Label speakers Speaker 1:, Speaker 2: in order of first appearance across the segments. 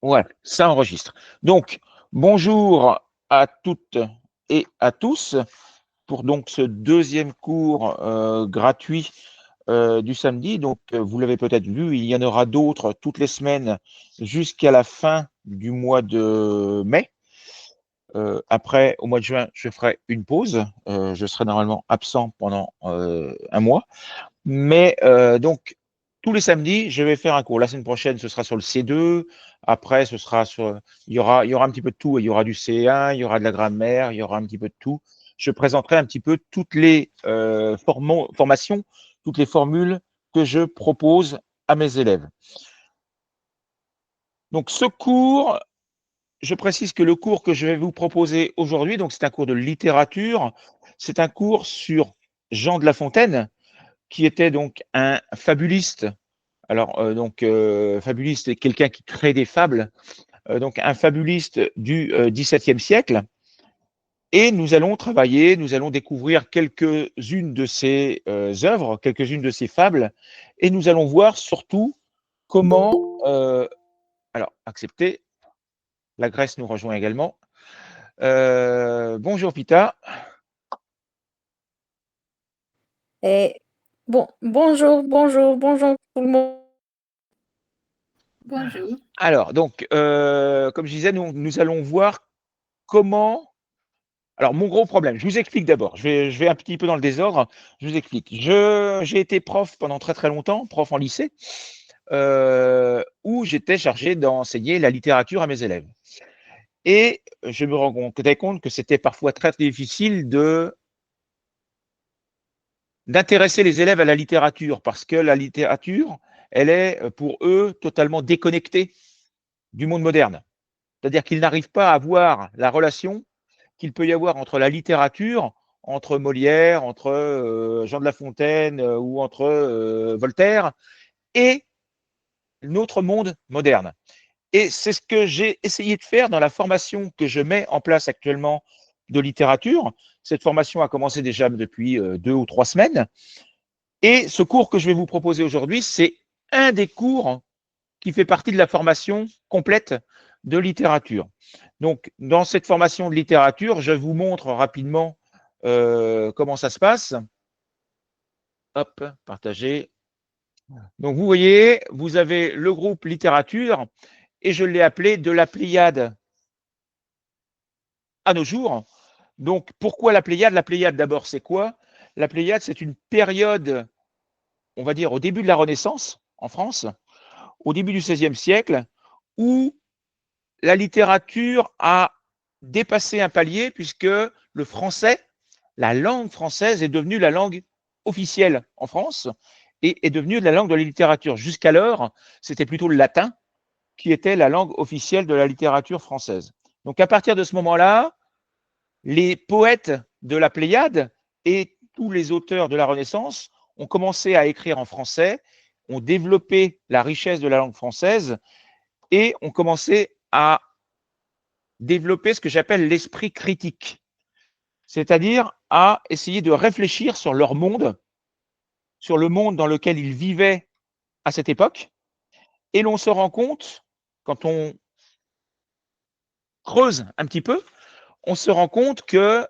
Speaker 1: Ouais, ça enregistre. Donc, bonjour à toutes et à tous pour donc ce deuxième cours gratuit du samedi. Donc, vous l'avez peut-être vu, il y en aura d'autres toutes les semaines jusqu'à la fin du mois de mai. Après, au mois de juin, je ferai une pause. Je serai normalement absent pendant un mois. Mais donc, tous les samedis, je vais faire un cours. La semaine prochaine, ce sera sur le C2. Après, ce sera sur. Il y aura un petit peu de tout. Il y aura du C1, il y aura de la grammaire, il y aura un petit peu de tout. Je présenterai un petit peu toutes les formations, toutes les formules que je propose à mes élèves. Donc, ce cours, je précise que le cours que je vais vous proposer aujourd'hui, donc c'est un cours de littérature. C'est un cours sur Jean de La Fontaine, qui était donc un fabuliste. Alors, fabuliste est quelqu'un qui crée des fables, donc un fabuliste du XVIIe siècle. Et nous allons travailler, nous allons découvrir quelques-unes de ses œuvres, quelques-unes de ses fables, et nous allons voir surtout comment, alors, accepter, la Grèce nous rejoint également. Bonjour Pita.
Speaker 2: Et bonjour tout le monde.
Speaker 3: Bonjour.
Speaker 1: Alors, donc, comme je disais, nous allons voir comment. Alors, mon gros problème, je vous explique d'abord. Je vais un petit peu dans le désordre. Je vous explique. J'ai été prof pendant très très longtemps, prof en lycée, où j'étais chargé d'enseigner la littérature à mes élèves. Et je me rendais compte que c'était parfois très difficile d'intéresser les élèves à la littérature, parce que la littérature, elle est pour eux totalement déconnectée du monde moderne. C'est-à-dire qu'ils n'arrivent pas à voir la relation qu'il peut y avoir entre la littérature, entre Molière, entre Jean de La Fontaine ou entre Voltaire et notre monde moderne. Et c'est ce que j'ai essayé de faire dans la formation que je mets en place actuellement de littérature. Cette formation a commencé déjà depuis 2 ou 3 semaines. Et ce cours que je vais vous proposer aujourd'hui, c'est un des cours qui fait partie de la formation complète de littérature. Donc, dans cette formation de littérature, je vous montre rapidement comment ça se passe. Hop, partager. Donc, vous voyez, vous avez le groupe littérature et je l'ai appelé de la Pléiade à nos jours. Donc, pourquoi la Pléiade? La Pléiade, d'abord, c'est quoi? La Pléiade, c'est une période, on va dire, au début de la Renaissance en France, au début du XVIe siècle, où la littérature a dépassé un palier puisque le français, la langue française est devenue la langue officielle en France et est devenue la langue de la littérature. Jusqu'alors, c'était plutôt le latin qui était la langue officielle de la littérature française. Donc à partir de ce moment-là, les poètes de la Pléiade et tous les auteurs de la Renaissance ont commencé à écrire en français, ont développé la richesse de la langue française et ont commencé à développer ce que j'appelle l'esprit critique, c'est-à-dire à essayer de réfléchir sur leur monde, sur le monde dans lequel ils vivaient à cette époque. Et l'on se rend compte, quand on creuse un petit peu, on se rend compte que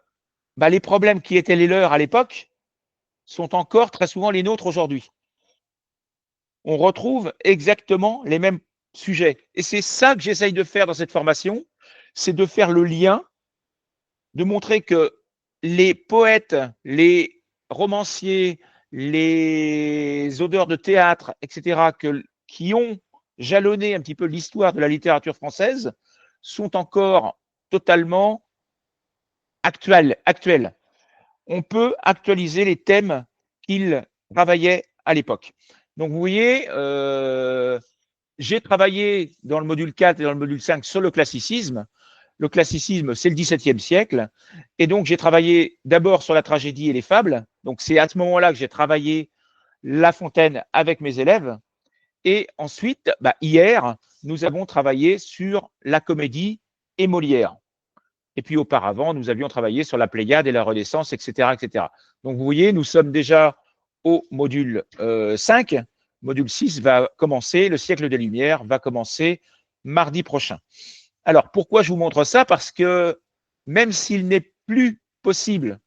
Speaker 1: les problèmes qui étaient les leurs à l'époque sont encore très souvent les nôtres aujourd'hui. On retrouve exactement les mêmes sujets. Et c'est ça que j'essaye de faire dans cette formation, c'est de faire le lien, de montrer que les poètes, les romanciers, les auteurs de théâtre, etc., qui ont jalonné un petit peu l'histoire de la littérature française, sont encore totalement actuels. On peut actualiser les thèmes qu'ils travaillaient à l'époque. Donc, vous voyez, j'ai travaillé dans le module 4 et dans le module 5 sur le classicisme. Le classicisme, c'est le XVIIe siècle. Et donc, j'ai travaillé d'abord sur la tragédie et les fables. Donc, c'est à ce moment-là que j'ai travaillé La Fontaine avec mes élèves. Et ensuite, hier, nous avons travaillé sur la comédie et Molière. Et puis auparavant, nous avions travaillé sur la Pléiade et la Renaissance, etc., etc. Donc, vous voyez, nous sommes déjà au module 5. Module 6 va commencer, le siècle des Lumières va commencer mardi prochain. Alors, pourquoi je vous montre ça? Parce que même s'il n'est plus possible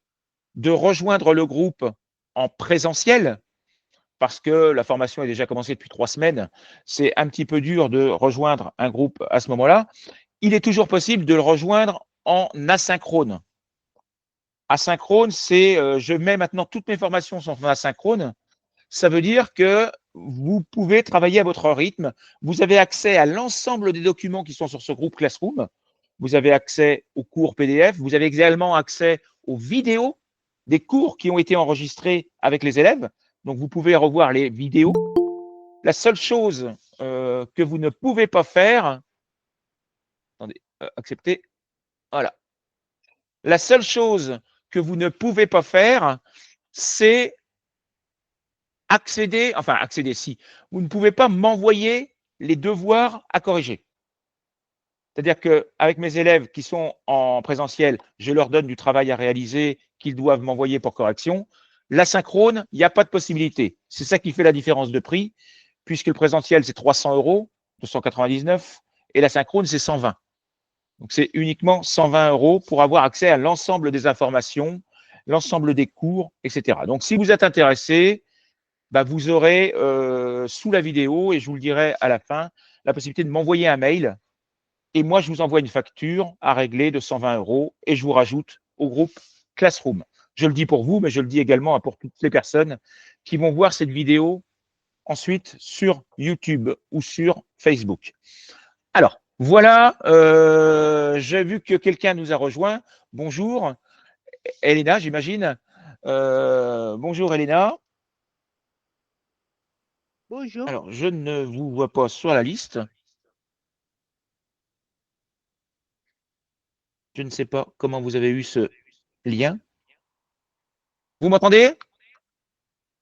Speaker 1: de rejoindre le groupe en présentiel, parce que la formation est déjà commencée depuis 3 semaines, c'est un petit peu dur de rejoindre un groupe à ce moment-là. Il est toujours possible de le rejoindre en asynchrone. Asynchrone, c'est je mets maintenant toutes mes formations sont en asynchrone. Ça veut dire que vous pouvez travailler à votre rythme. Vous avez accès à l'ensemble des documents qui sont sur ce groupe Classroom. Vous avez accès aux cours PDF. Vous avez également accès aux vidéos des cours qui ont été enregistrés avec les élèves. Donc, vous pouvez revoir les vidéos. La seule chose que vous ne pouvez pas faire, attendez, accepter, voilà. La seule chose que vous ne pouvez pas faire, c'est accéder si. Vous ne pouvez pas m'envoyer les devoirs à corriger. C'est-à-dire qu'avec mes élèves qui sont en présentiel, je leur donne du travail à réaliser qu'ils doivent m'envoyer pour correction. L'asynchrone, il n'y a pas de possibilité. C'est ça qui fait la différence de prix, puisque le présentiel, c'est 300 €, 299, et l'asynchrone, c'est 120. Donc, c'est uniquement 120 € pour avoir accès à l'ensemble des informations, l'ensemble des cours, etc. Donc, si vous êtes intéressé, bah, vous aurez sous la vidéo, et je vous le dirai à la fin, la possibilité de m'envoyer un mail et moi, je vous envoie une facture à régler de 120 € et je vous rajoute au groupe Classroom. Je le dis pour vous, mais je le dis également pour toutes les personnes qui vont voir cette vidéo ensuite sur YouTube ou sur Facebook. Alors, voilà, j'ai vu que quelqu'un nous a rejoint. Bonjour, Elena, j'imagine. Bonjour, Elena.
Speaker 3: Bonjour.
Speaker 1: Alors, je ne vous vois pas sur la liste. Je ne sais pas comment vous avez eu ce lien. Vous m'entendez,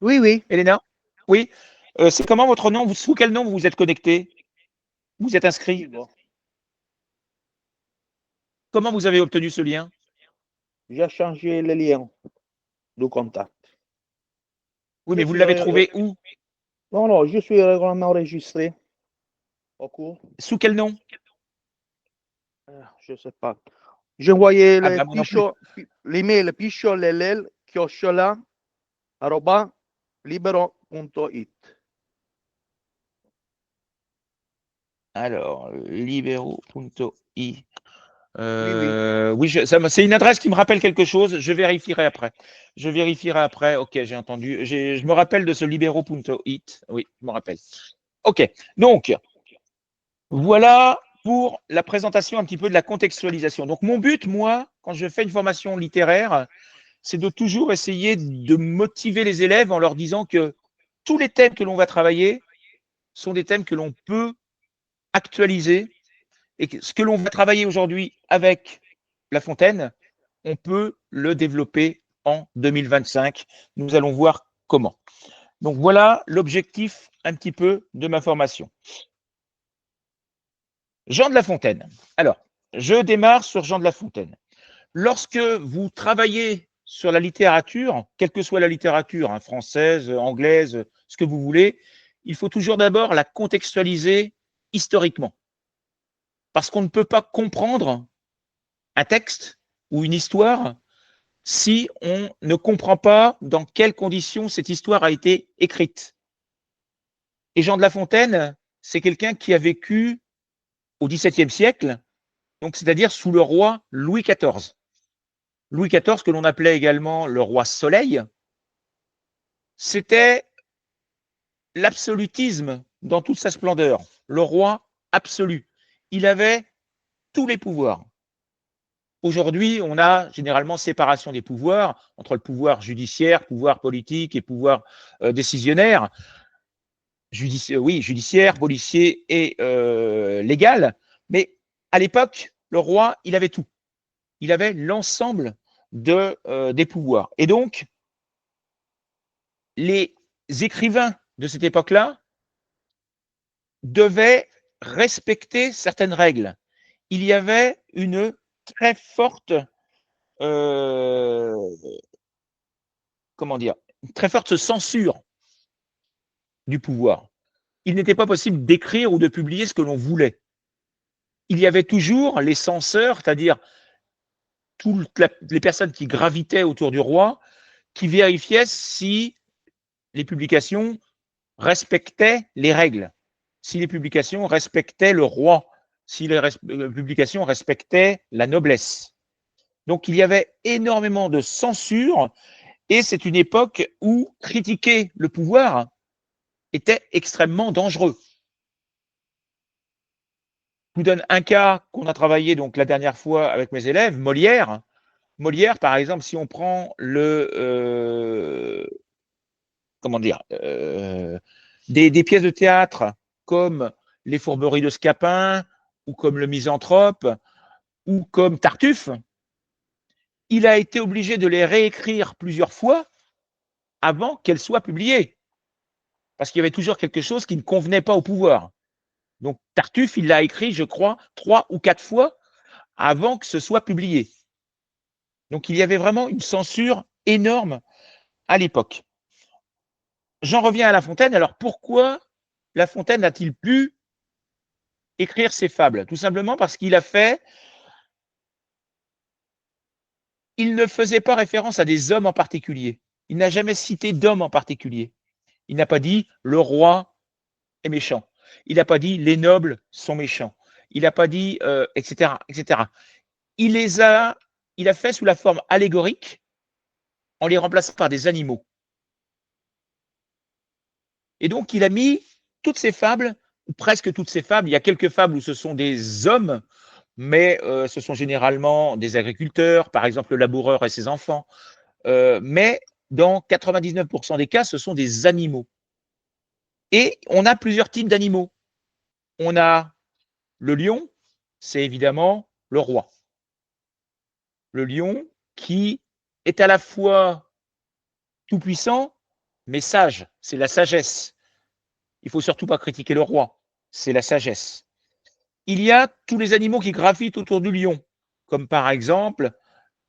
Speaker 3: Oui, oui.
Speaker 1: Elena? Oui. C'est comment votre nom? Sous quel nom vous vous êtes connecté? Vous êtes inscrit?
Speaker 3: Bon.
Speaker 1: Comment vous avez obtenu ce lien?
Speaker 3: J'ai changé le lien de contact.
Speaker 1: Oui,
Speaker 3: Je
Speaker 1: mais vous
Speaker 3: suis
Speaker 1: l'avez trouvé où?
Speaker 3: Non, non, je suis régulièrement enregistré au cours.
Speaker 1: Sous quel nom?
Speaker 3: Je ne sais pas. J'ai envoyé
Speaker 1: Ah ben moi non plus.
Speaker 3: l'email picciollel@libero.it.
Speaker 1: Alors, libero.i.
Speaker 3: Oui, oui.
Speaker 1: Oui, c'est une adresse qui me rappelle quelque chose. Je vérifierai après. Je vérifierai après. Ok, j'ai entendu. Je me rappelle de ce libero.it. Oui, je me rappelle. Ok, donc voilà pour la présentation un petit peu de la contextualisation. Donc mon but, moi, quand je fais une formation littéraire, c'est de toujours essayer de motiver les élèves en leur disant que tous les thèmes que l'on va travailler sont des thèmes que l'on peut actualiser et que ce que l'on va travailler aujourd'hui avec La Fontaine, on peut le développer en 2025. Nous allons voir comment. Donc voilà l'objectif un petit peu de ma formation. Jean de La Fontaine. Alors, je démarre sur Jean de La Fontaine. Lorsque vous travaillez sur la littérature, quelle que soit la littérature, hein, française, anglaise, ce que vous voulez, il faut toujours d'abord la contextualiser historiquement. Parce qu'on ne peut pas comprendre un texte ou une histoire si on ne comprend pas dans quelles conditions cette histoire a été écrite. Et Jean de La Fontaine, c'est quelqu'un qui a vécu au XVIIe siècle, donc c'est-à-dire sous le roi Louis XIV. Louis XIV, que l'on appelait également le roi Soleil, c'était l'absolutisme dans toute sa splendeur, le roi absolu. Il avait tous les pouvoirs. Aujourd'hui, on a généralement séparation des pouvoirs entre le pouvoir judiciaire, pouvoir politique et pouvoir décisionnaire, judiciaire, policier et légal. Mais à l'époque, le roi, il avait tout. Il avait l'ensemble des pouvoirs. Et donc, les écrivains de cette époque-là devaient respecter certaines règles. Il y avait une très forte, euh, comment dire, une très forte censure du pouvoir. Il n'était pas possible d'écrire ou de publier ce que l'on voulait. il y avait toujours les censeurs, c'est-à-dire toutes les personnes qui gravitaient autour du roi, qui vérifiaient si les publications respectaient les règles, si les publications respectaient le roi, si les publications respectaient la noblesse. Donc il y avait énormément de censure et c'est une époque où critiquer le pouvoir était extrêmement dangereux. Je vous donne un cas qu'on a travaillé donc la dernière fois avec mes élèves, Molière. Molière, par exemple, si on prend comment dire, des pièces de théâtre comme Les Fourberies de Scapin ou comme Le Misanthrope ou comme Tartuffe, il a été obligé de les réécrire plusieurs fois avant qu'elles soient publiées. Parce qu'il y avait toujours quelque chose qui ne convenait pas au pouvoir. Donc Tartuffe, il l'a écrit, je crois, 3 ou 4 fois avant que ce soit publié. Donc il y avait vraiment une censure énorme à l'époque. J'en reviens à La Fontaine. Alors pourquoi La Fontaine a-t-il pu écrire ses fables? Tout simplement parce qu'il il ne faisait pas référence à des hommes en particulier. Il n'a jamais cité d'hommes en particulier. Il n'a pas dit le roi est méchant. Il n'a pas dit les nobles sont méchants. Il n'a pas dit etc., etc. Il a fait sous la forme allégorique en les remplaçant par des animaux. Et donc il a mis toutes ces fables, ou presque toutes ces fables. Il y a quelques fables où ce sont des hommes, mais ce sont généralement des agriculteurs, par exemple le laboureur et ses enfants. Mais dans 99% des cas, ce sont des animaux. Et on a plusieurs types d'animaux. On a le lion, c'est évidemment le roi. Le lion qui est à la fois tout-puissant, mais sage, c'est la sagesse. Il ne faut surtout pas critiquer le roi, c'est la sagesse. Il y a tous les animaux qui gravitent autour du lion, comme par exemple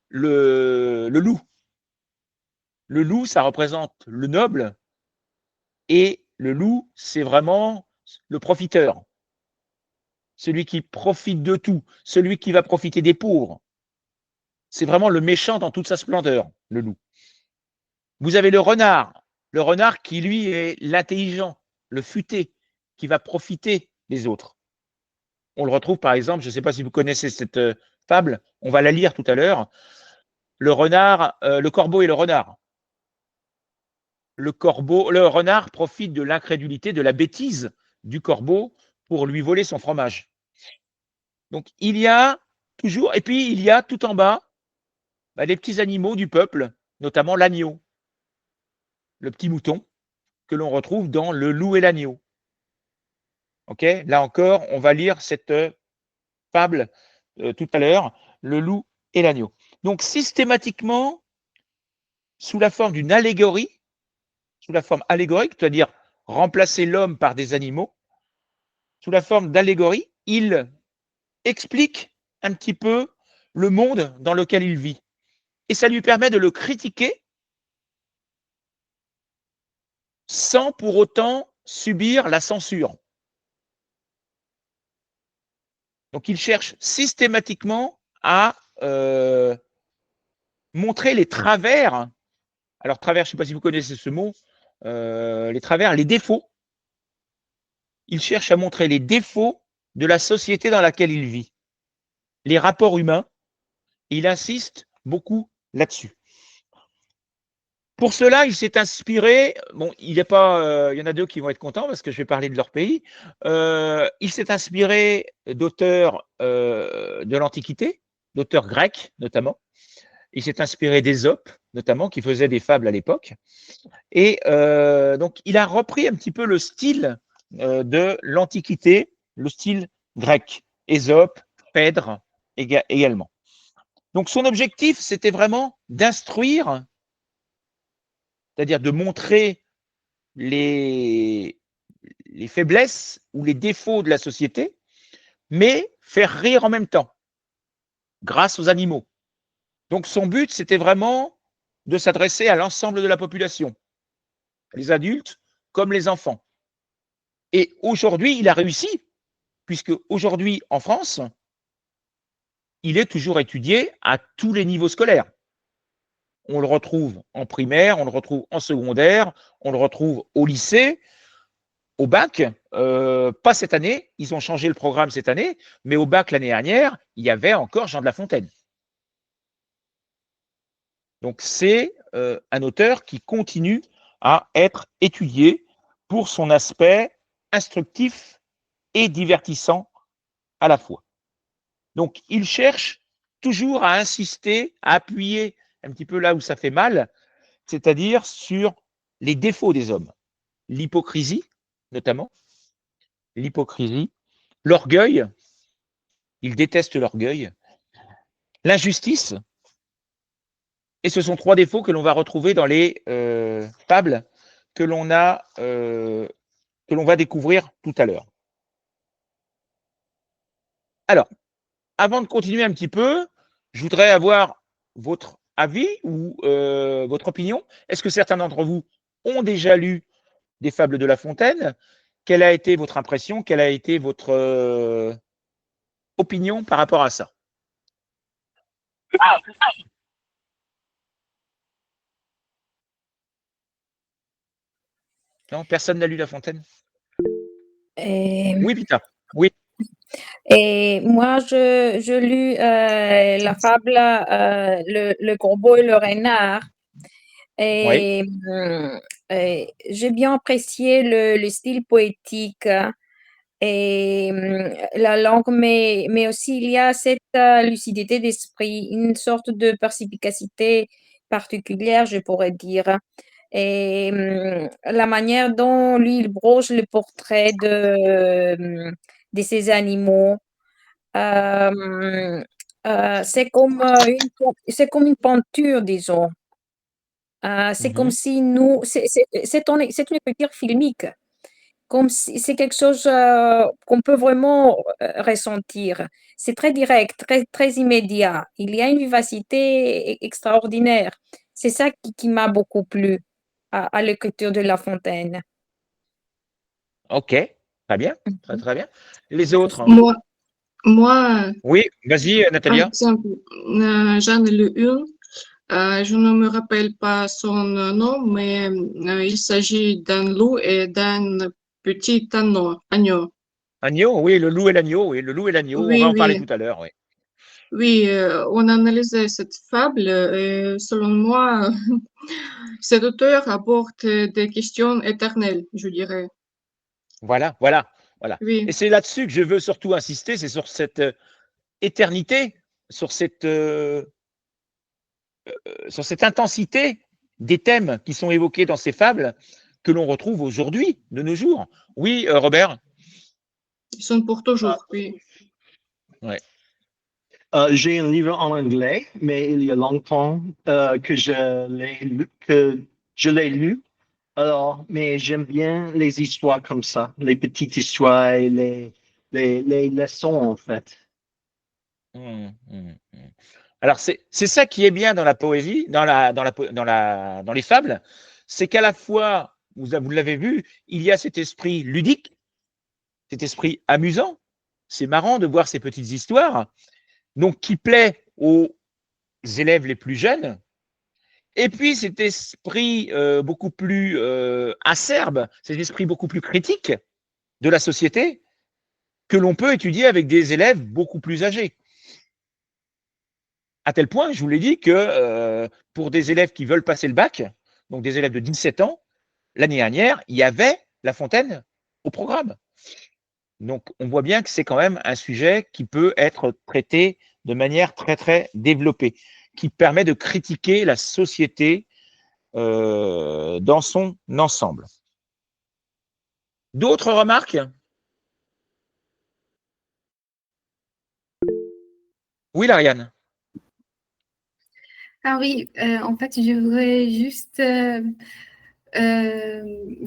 Speaker 1: le loup. Le loup, ça représente le noble, et le loup, c'est vraiment le profiteur, celui qui profite de tout, celui qui va profiter des pauvres. C'est vraiment le méchant dans toute sa splendeur, le loup. Vous avez le renard qui, lui, est l'intelligent, le futé, qui va profiter des autres. On le retrouve, par exemple, je ne sais pas si vous connaissez cette fable, on va la lire tout à l'heure, le corbeau et le renard. Le renard profite de l'incrédulité, de la bêtise du corbeau pour lui voler son fromage. Donc, il y a toujours, et puis il y a tout en bas, les petits animaux du peuple, notamment l'agneau, le petit mouton, que l'on retrouve dans Le loup et l'agneau. Ok, là encore, on va lire cette fable tout à l'heure, Le loup et l'agneau. Donc, systématiquement, sous la forme d'une allégorie, sous la forme allégorique, c'est-à-dire remplacer l'homme par des animaux, sous la forme d'allégorie, il explique un petit peu le monde dans lequel il vit. Et ça lui permet de le critiquer sans pour autant subir la censure. Donc il cherche systématiquement à montrer les travers. Alors travers, je ne sais pas si vous connaissez ce mot, les travers, les défauts. Il cherche à montrer les défauts de la société dans laquelle il vit, les rapports humains. Il insiste beaucoup là-dessus. Pour cela, il s'est inspiré, bon, il y en a deux qui vont être contents parce que je vais parler de leur pays. Il s'est inspiré d'auteurs de l'Antiquité, d'auteurs grecs notamment. Il s'est inspiré d'Ésope, notamment, qui faisait des fables à l'époque. Et donc, il a repris un petit peu le style de l'Antiquité, le style grec. Ésope, Phèdre également. Donc, son objectif, c'était vraiment d'instruire, c'est-à-dire de montrer les faiblesses ou les défauts de la société, mais faire rire en même temps, grâce aux animaux. Donc, son but, c'était vraiment de s'adresser à l'ensemble de la population, les adultes comme les enfants. Et aujourd'hui, il a réussi, puisque aujourd'hui, en France, il est toujours étudié à tous les niveaux scolaires. On le retrouve en primaire, on le retrouve en secondaire, on le retrouve au lycée, au bac. Pas cette année, ils ont changé le programme cette année, mais au bac l'année dernière, il y avait encore Jean de La Fontaine. Donc c'est un auteur qui continue à être étudié pour son aspect instructif et divertissant à la fois. Donc il cherche toujours à insister, à appuyer un petit peu là où ça fait mal, c'est-à-dire sur les défauts des hommes. L'hypocrisie, notamment, l'orgueil, il déteste l'orgueil, l'injustice, et ce sont 3 défauts que l'on va retrouver dans les fables que l'on va découvrir tout à l'heure. Alors, avant de continuer un petit peu, je voudrais avoir votre avis ou votre opinion. Est-ce que certains d'entre vous ont déjà lu des fables de La Fontaine? Quelle a été votre impression? Quelle a été votre opinion par rapport à ça? Non, personne n'a lu La Fontaine?
Speaker 2: Et,
Speaker 1: Oui, Pita. Oui.
Speaker 2: et moi, je lus la fable le corbeau et le renard.
Speaker 1: Oui.
Speaker 2: J'ai bien apprécié le style poétique et la langue, mais aussi il y a cette lucidité d'esprit, une sorte de perspicacité particulière, je pourrais dire. Et la manière dont lui, il broche le portrait de ces animaux, euh, c'est comme une peinture, disons. C'est comme si nous, c'est une écriture filmique, comme si c'est quelque chose qu'on peut vraiment ressentir. C'est très direct, très, très immédiat. Il y a une vivacité extraordinaire. C'est ça qui m'a beaucoup plu à l'écriture de La Fontaine.
Speaker 1: Ok. Très bien. Très, très bien. Les autres?
Speaker 4: Moi, moi,
Speaker 1: Oui, vas-y,
Speaker 4: par
Speaker 1: Natalia.
Speaker 4: exemple, j'en ai lu une. Je ne me rappelle pas son nom, mais il s'agit d'un loup et d'un petit agneau.
Speaker 1: Agneau, oui, le loup et l'agneau, oui, le loup et l'agneau, on va
Speaker 4: Oui,
Speaker 1: en parler
Speaker 4: oui,
Speaker 1: tout à l'heure, oui.
Speaker 4: oui, on a analysé cette fable et selon moi, cet auteur aborde des questions éternelles, je dirais.
Speaker 1: Voilà, voilà, voilà. Et
Speaker 4: Oui,
Speaker 1: c'est là-dessus que je veux surtout insister, c'est sur cette éternité, sur cette intensité des thèmes qui sont évoqués dans ces fables que l'on retrouve aujourd'hui, de nos jours. Oui, Robert?
Speaker 4: ils sont pour toujours, oui.
Speaker 1: Ouais.
Speaker 5: J'ai un livre en anglais, mais il y a longtemps que je l'ai lu. Alors, mais j'aime bien les histoires comme ça, les petites histoires et les leçons en fait.
Speaker 1: Mmh. Alors, c'est ça qui est bien dans la poésie, dans les fables, c'est qu'à la fois, vous l'avez vu, il y a cet esprit ludique, cet esprit amusant. C'est marrant de voir ces petites histoires, donc qui plaît aux élèves les plus jeunes. Et puis cet esprit beaucoup plus acerbe, cet esprit beaucoup plus critique de la société que l'on peut étudier avec des élèves beaucoup plus âgés. À tel point, je vous l'ai dit, que pour des élèves qui veulent passer le bac, donc des élèves de 17 ans, l'année dernière, il y avait La Fontaine au programme. Donc, on voit bien que c'est quand même un sujet qui peut être traité de manière très, très développée, qui permet de critiquer la société dans son ensemble. D'autres remarques? Oui, Lauriane.
Speaker 6: Ah oui, en fait, je voudrais juste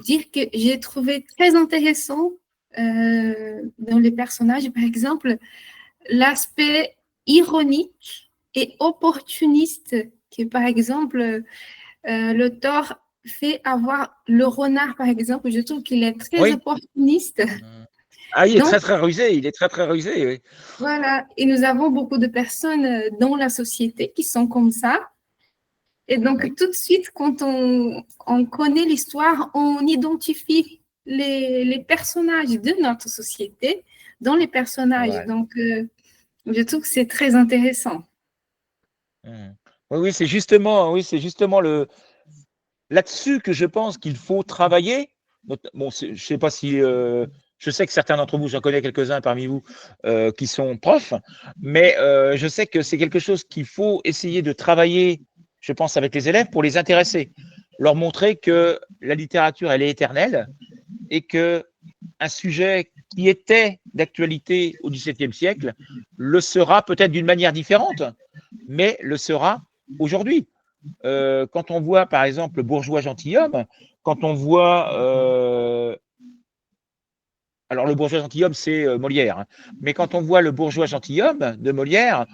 Speaker 6: dire que j'ai trouvé très intéressant dans les personnages, par exemple, l'aspect ironique et opportuniste que, par exemple, l'auteur fait avoir le renard, par exemple. Je trouve qu'il est très
Speaker 1: Oui.
Speaker 6: opportuniste.
Speaker 1: Ah, il est
Speaker 6: Donc,
Speaker 1: très, très rusé. Il est très, très rusé, oui.
Speaker 6: voilà, et nous avons beaucoup de personnes dans la société qui sont comme ça. Et donc,
Speaker 1: Oui.
Speaker 6: tout de suite, quand on connaît l'histoire, on identifie les personnages de notre société dans les personnages.
Speaker 1: Voilà.
Speaker 6: Donc, je trouve que c'est très intéressant.
Speaker 1: Oui, c'est justement là-dessus que je pense qu'il faut travailler. Bon, je sais pas si, je sais que certains d'entre vous, j'en connais quelques-uns parmi vous, qui sont profs, mais je sais que c'est quelque chose qu'il faut essayer de travailler, je pense, avec les élèves pour les intéresser, leur montrer que la littérature, elle est éternelle et que un sujet qui était d'actualité au XVIIe siècle le sera peut-être d'une manière différente, mais le sera aujourd'hui. Quand on voit, par exemple, le bourgeois gentilhomme, quand on voit, alors le bourgeois gentilhomme, c'est Molière, hein, mais quand on voit le bourgeois gentilhomme de Molière,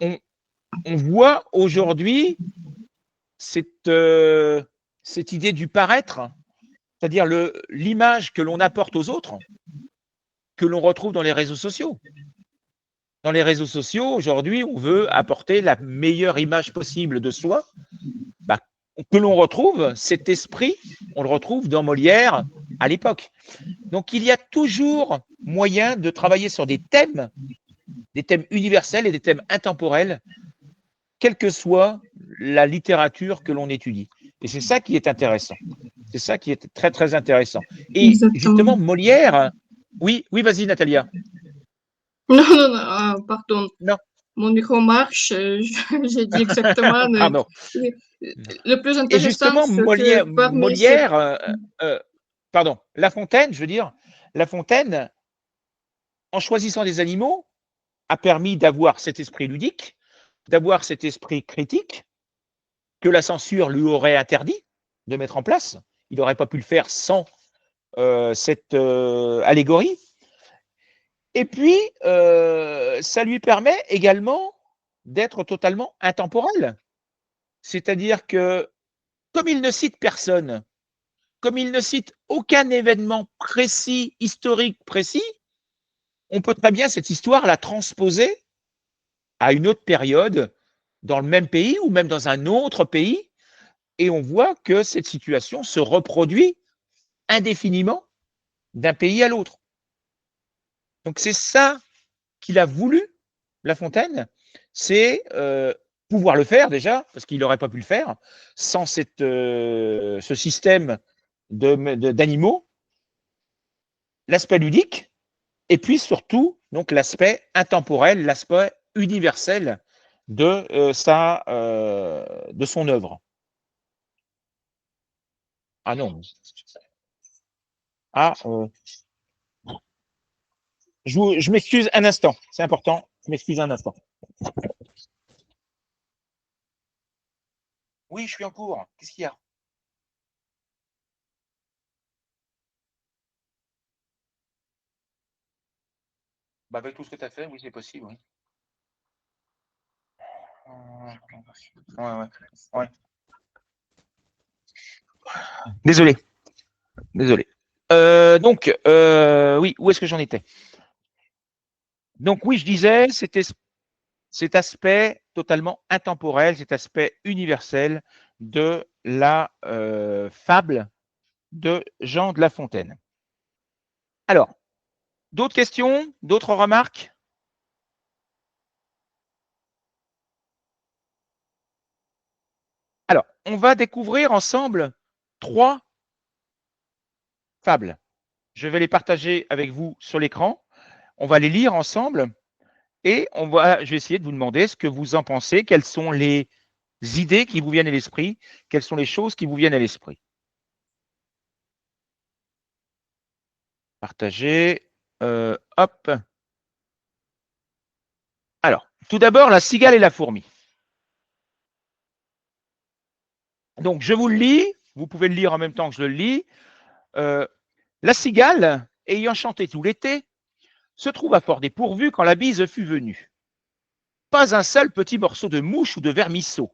Speaker 1: on voit aujourd'hui cette idée du paraître, c'est-à-dire l'image que l'on apporte aux autres, que l'on retrouve dans les réseaux sociaux. Dans les réseaux sociaux, aujourd'hui, on veut apporter la meilleure image possible de soi, bah, que l'on retrouve, cet esprit, on le retrouve dans Molière à l'époque. Donc, il y a toujours moyen de travailler sur des thèmes universels et des thèmes intemporels, quelle que soit la littérature que l'on étudie. Et c'est ça qui est intéressant. C'est ça qui est très, très intéressant. Et
Speaker 4: Exactement.
Speaker 1: justement, Molière… Oui, vas-y, Natalia.
Speaker 4: Non, pardon.
Speaker 1: Non.
Speaker 4: Mon micro marche, j'ai dit exactement.
Speaker 1: Pardon.
Speaker 4: Le plus
Speaker 1: Et
Speaker 4: intéressant,
Speaker 1: justement,
Speaker 4: c'est que parmi ces…
Speaker 1: pardon, La Fontaine, je veux dire, La Fontaine, en choisissant des animaux, a permis d'avoir cet esprit ludique, d'avoir cet esprit critique, que la censure lui aurait interdit de mettre en place. Il n'aurait pas pu le faire sans cette allégorie. Et puis, ça lui permet également d'être totalement intemporel. C'est-à-dire que, comme il ne cite personne, comme il ne cite aucun événement précis, historique précis, on peut très bien cette histoire la transposer à une autre période, dans le même pays ou même dans un autre pays, et on voit que cette situation se reproduit indéfiniment d'un pays à l'autre. Donc c'est ça qu'il a voulu, La Fontaine, c'est pouvoir le faire déjà, parce qu'il n'aurait pas pu le faire sans ce système d'animaux, l'aspect ludique, et puis surtout donc l'aspect intemporel, l'aspect universel de son œuvre. Ah non. Ah, je m'excuse un instant, c'est important. Je m'excuse un instant. Oui, je suis en cours. Qu'est-ce qu'il y a? Bah, avec tout ce que tu as fait, oui, c'est possible. Oui. Ouais. Désolé. Donc, oui, où est-ce que j'en étais? Donc, oui, je disais, c'était cet aspect totalement intemporel, cet aspect universel de la fable de Jean de La Fontaine. Alors, d'autres questions, d'autres remarques? Alors, on va découvrir ensemble 3 fables. Je vais les partager avec vous sur l'écran. On va les lire ensemble et je vais essayer de vous demander ce que vous en pensez, quelles sont les idées qui vous viennent à l'esprit, quelles sont les choses qui vous viennent à l'esprit. Partager. Hop. Alors, tout d'abord, la cigale et la fourmi. Donc, je vous le lis. Vous pouvez le lire en même temps que je le lis. La cigale, ayant chanté tout l'été, se trouva fort dépourvue quand la bise fut venue. Pas un seul petit morceau de mouche ou de vermisseau.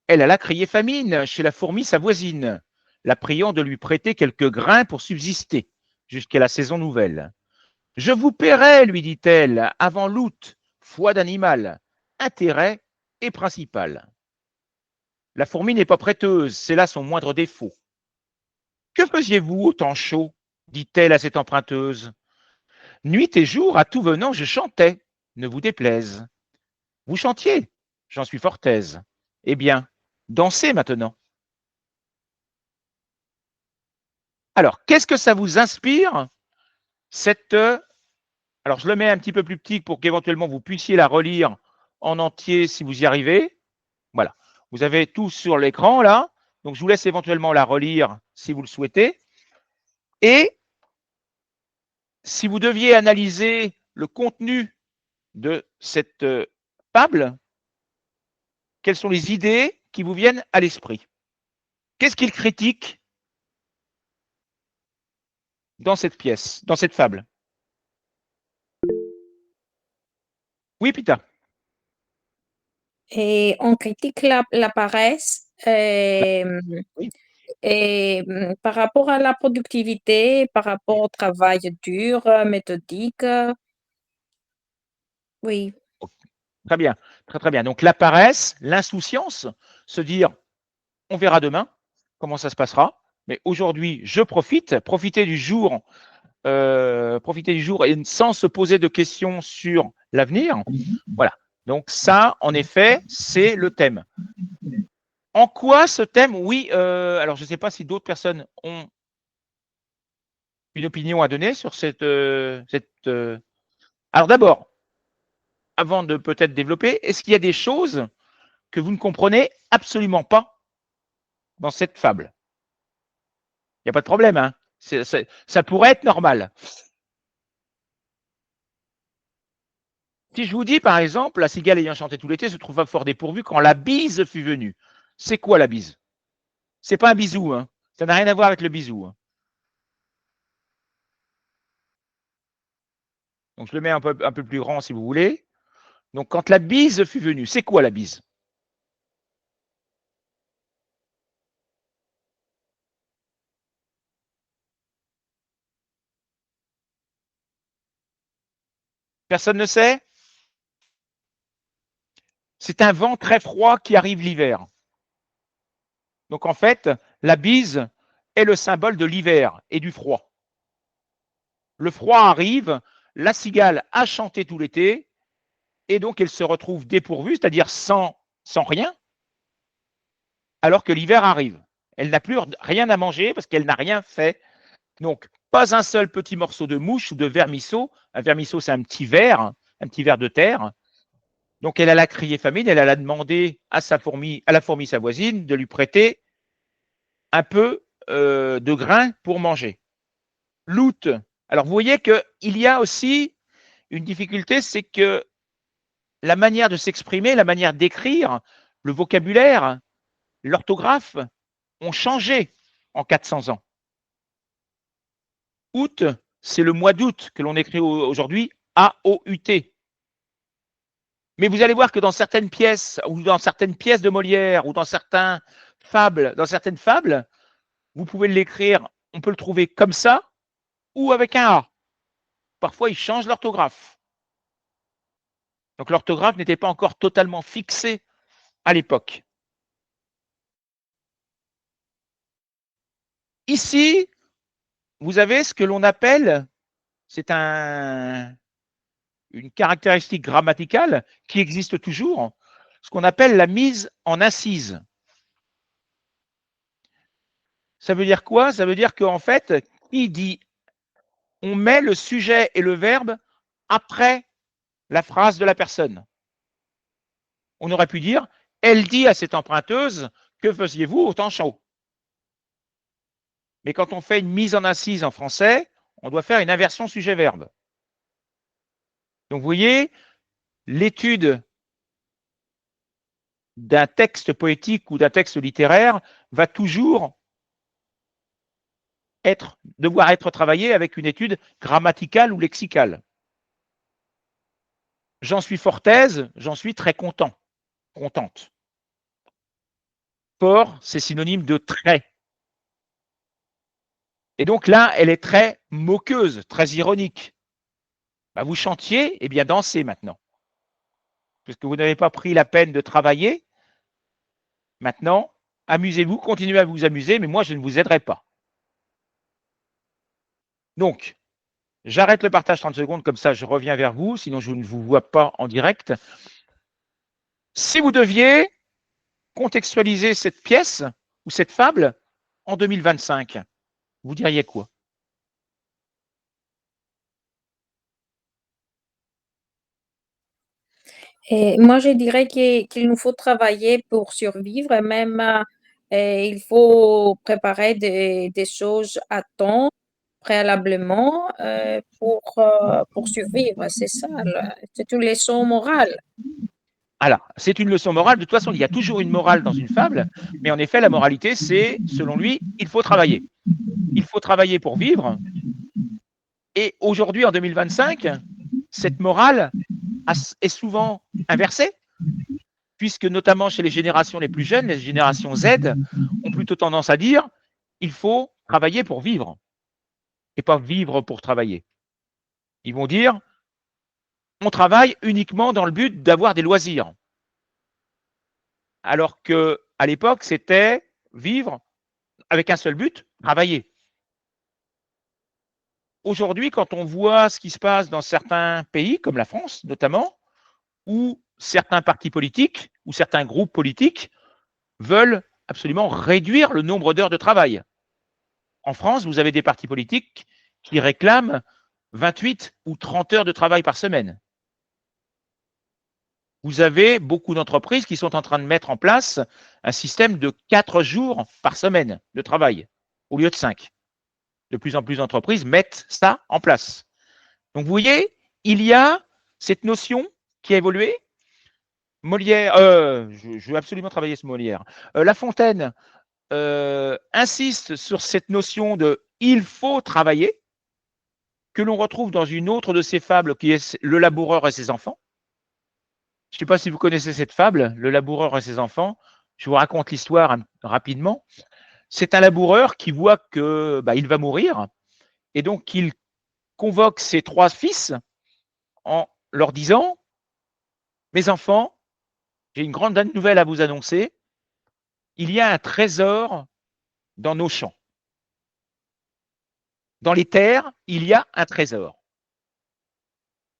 Speaker 1: Elle alla crier famine chez la fourmi sa voisine, la priant de lui prêter quelques grains pour subsister. jusqu'à la saison nouvelle. Je vous paierai, lui dit-elle, avant l'août, foi d'animal, intérêt et principal. La fourmi n'est pas prêteuse, c'est là son moindre défaut. Que faisiez-vous au temps chaud, dit-elle à cette emprunteuse. Nuit et jour, à tout venant, je chantais, ne vous déplaise. Vous chantiez, j'en suis fort aise. Eh bien, dansez maintenant. Alors, qu'est-ce que ça vous inspire, cette... Alors, je le mets un petit peu plus petit pour qu'éventuellement vous puissiez la relire en entier si vous y arrivez. Voilà. Vous avez tout sur l'écran, là. Donc, je vous laisse éventuellement la relire si vous le souhaitez. Et si vous deviez analyser le contenu de cette fable, quelles sont les idées qui vous viennent à l'esprit? Qu'est-ce qu'il critique dans cette pièce, dans cette fable? Oui, Pita.
Speaker 2: Et on critique la paresse
Speaker 1: Oui.
Speaker 2: et par rapport à la productivité, par rapport au travail dur, méthodique. Oui,
Speaker 1: Très bien, très très bien. Donc la paresse, l'insouciance, se dire on verra demain comment ça se passera, mais aujourd'hui je profite, profiter du jour et sans se poser de questions sur l'avenir. Voilà. Donc ça, en effet, c'est le thème. En quoi ce thème, oui, alors je ne sais pas si d'autres personnes ont une opinion à donner sur cette. Alors d'abord, avant de peut-être développer, est-ce qu'il y a des choses que vous ne comprenez absolument pas dans cette fable? Il n'y a pas de problème, hein. Ça pourrait être normal. Si je vous dis, par exemple, la cigale ayant chanté tout l'été se trouva fort dépourvue quand la bise fut venue. C'est quoi la bise? C'est pas un bisou, hein. Ça n'a rien à voir avec le bisou, hein. Donc je le mets un peu plus grand si vous voulez. Donc quand la bise fut venue, c'est quoi la bise? Personne ne sait? C'est un vent très froid qui arrive l'hiver. Donc en fait, la bise est le symbole de l'hiver et du froid. Le froid arrive, la cigale a chanté tout l'été, et donc elle se retrouve dépourvue, c'est-à-dire sans rien, alors que l'hiver arrive. Elle n'a plus rien à manger parce qu'elle n'a rien fait. Donc, pas un seul petit morceau de mouche ou de vermisseau. Un vermisseau, c'est un petit ver de terre. Donc, elle a crié famine, elle a demandé à la fourmi sa voisine, de lui prêter un peu de grains pour manger. L'août. Alors, vous voyez qu'il y a aussi une difficulté, c'est que la manière de s'exprimer, la manière d'écrire, le vocabulaire, l'orthographe ont changé en 400 ans. Août, c'est le mois d'août que l'on écrit aujourd'hui A-O-U-T. Mais vous allez voir que dans certaines pièces, ou dans certaines pièces de Molière, ou dans certaines fables, vous pouvez l'écrire, on peut le trouver comme ça, ou avec un A. Parfois, ils changent l'orthographe. Donc l'orthographe n'était pas encore totalement fixée à l'époque. Ici, vous avez ce que l'on appelle, c'est une caractéristique grammaticale qui existe toujours, ce qu'on appelle la mise en incise. Ça veut dire quoi? Ça veut dire qu'en fait, qui dit on met le sujet et le verbe après la phrase de la personne. On aurait pu dire elle dit à cette emprunteuse que faisiez-vous au temps chaud? Mais quand on fait une mise en incise en français, on doit faire une inversion sujet-verbe. Donc vous voyez, l'étude d'un texte poétique ou d'un texte littéraire va toujours devoir être travaillée avec une étude grammaticale ou lexicale. J'en suis fort aise, j'en suis très content, contente. Fort, c'est synonyme de très. Et donc là, elle est très moqueuse, très ironique. Bah, vous chantiez, eh bien dansez maintenant. Puisque vous n'avez pas pris la peine de travailler, maintenant, amusez-vous, continuez à vous amuser, mais moi, je ne vous aiderai pas. Donc, j'arrête le partage 30 secondes, comme ça je reviens vers vous, sinon je ne vous vois pas en direct. Si vous deviez contextualiser cette pièce ou cette fable en 2025, vous diriez quoi?
Speaker 2: Et moi, je dirais qu'il nous faut travailler pour survivre, et même il faut préparer des choses à temps, préalablement, pour survivre. C'est ça, c'est une leçon morale.
Speaker 1: Alors, c'est une leçon morale. De toute façon, il y a toujours une morale dans une fable, mais en effet, la moralité, c'est, selon lui, il faut travailler. Il faut travailler pour vivre. Et aujourd'hui, en 2025, cette morale est souvent inversée, puisque notamment chez les générations les plus jeunes, les générations Z, ont plutôt tendance à dire il faut travailler pour vivre et pas vivre pour travailler. Ils vont dire on travaille uniquement dans le but d'avoir des loisirs. Alors que à l'époque, c'était vivre avec un seul but, travailler. Aujourd'hui, quand on voit ce qui se passe dans certains pays, comme la France notamment, où certains partis politiques ou certains groupes politiques veulent absolument réduire le nombre d'heures de travail. En France, vous avez des partis politiques qui réclament 28 ou 30 heures de travail par semaine. Vous avez beaucoup d'entreprises qui sont en train de mettre en place un système de 4 jours par semaine de travail au lieu de 5. De plus en plus d'entreprises mettent ça en place. Donc, vous voyez, il y a cette notion qui a évolué. Molière, je veux absolument travailler ce Molière. La Fontaine insiste sur cette notion de il faut travailler, que l'on retrouve dans une autre de ses fables qui est Le laboureur et ses enfants. Je ne sais pas si vous connaissez cette fable, Le laboureur et ses enfants. Je vous raconte l'histoire rapidement. C'est un laboureur qui voit que il va mourir et donc il convoque ses 3 fils en leur disant mes enfants, j'ai une grande nouvelle à vous annoncer. Il y a un trésor dans nos champs. Dans les terres, il y a un trésor.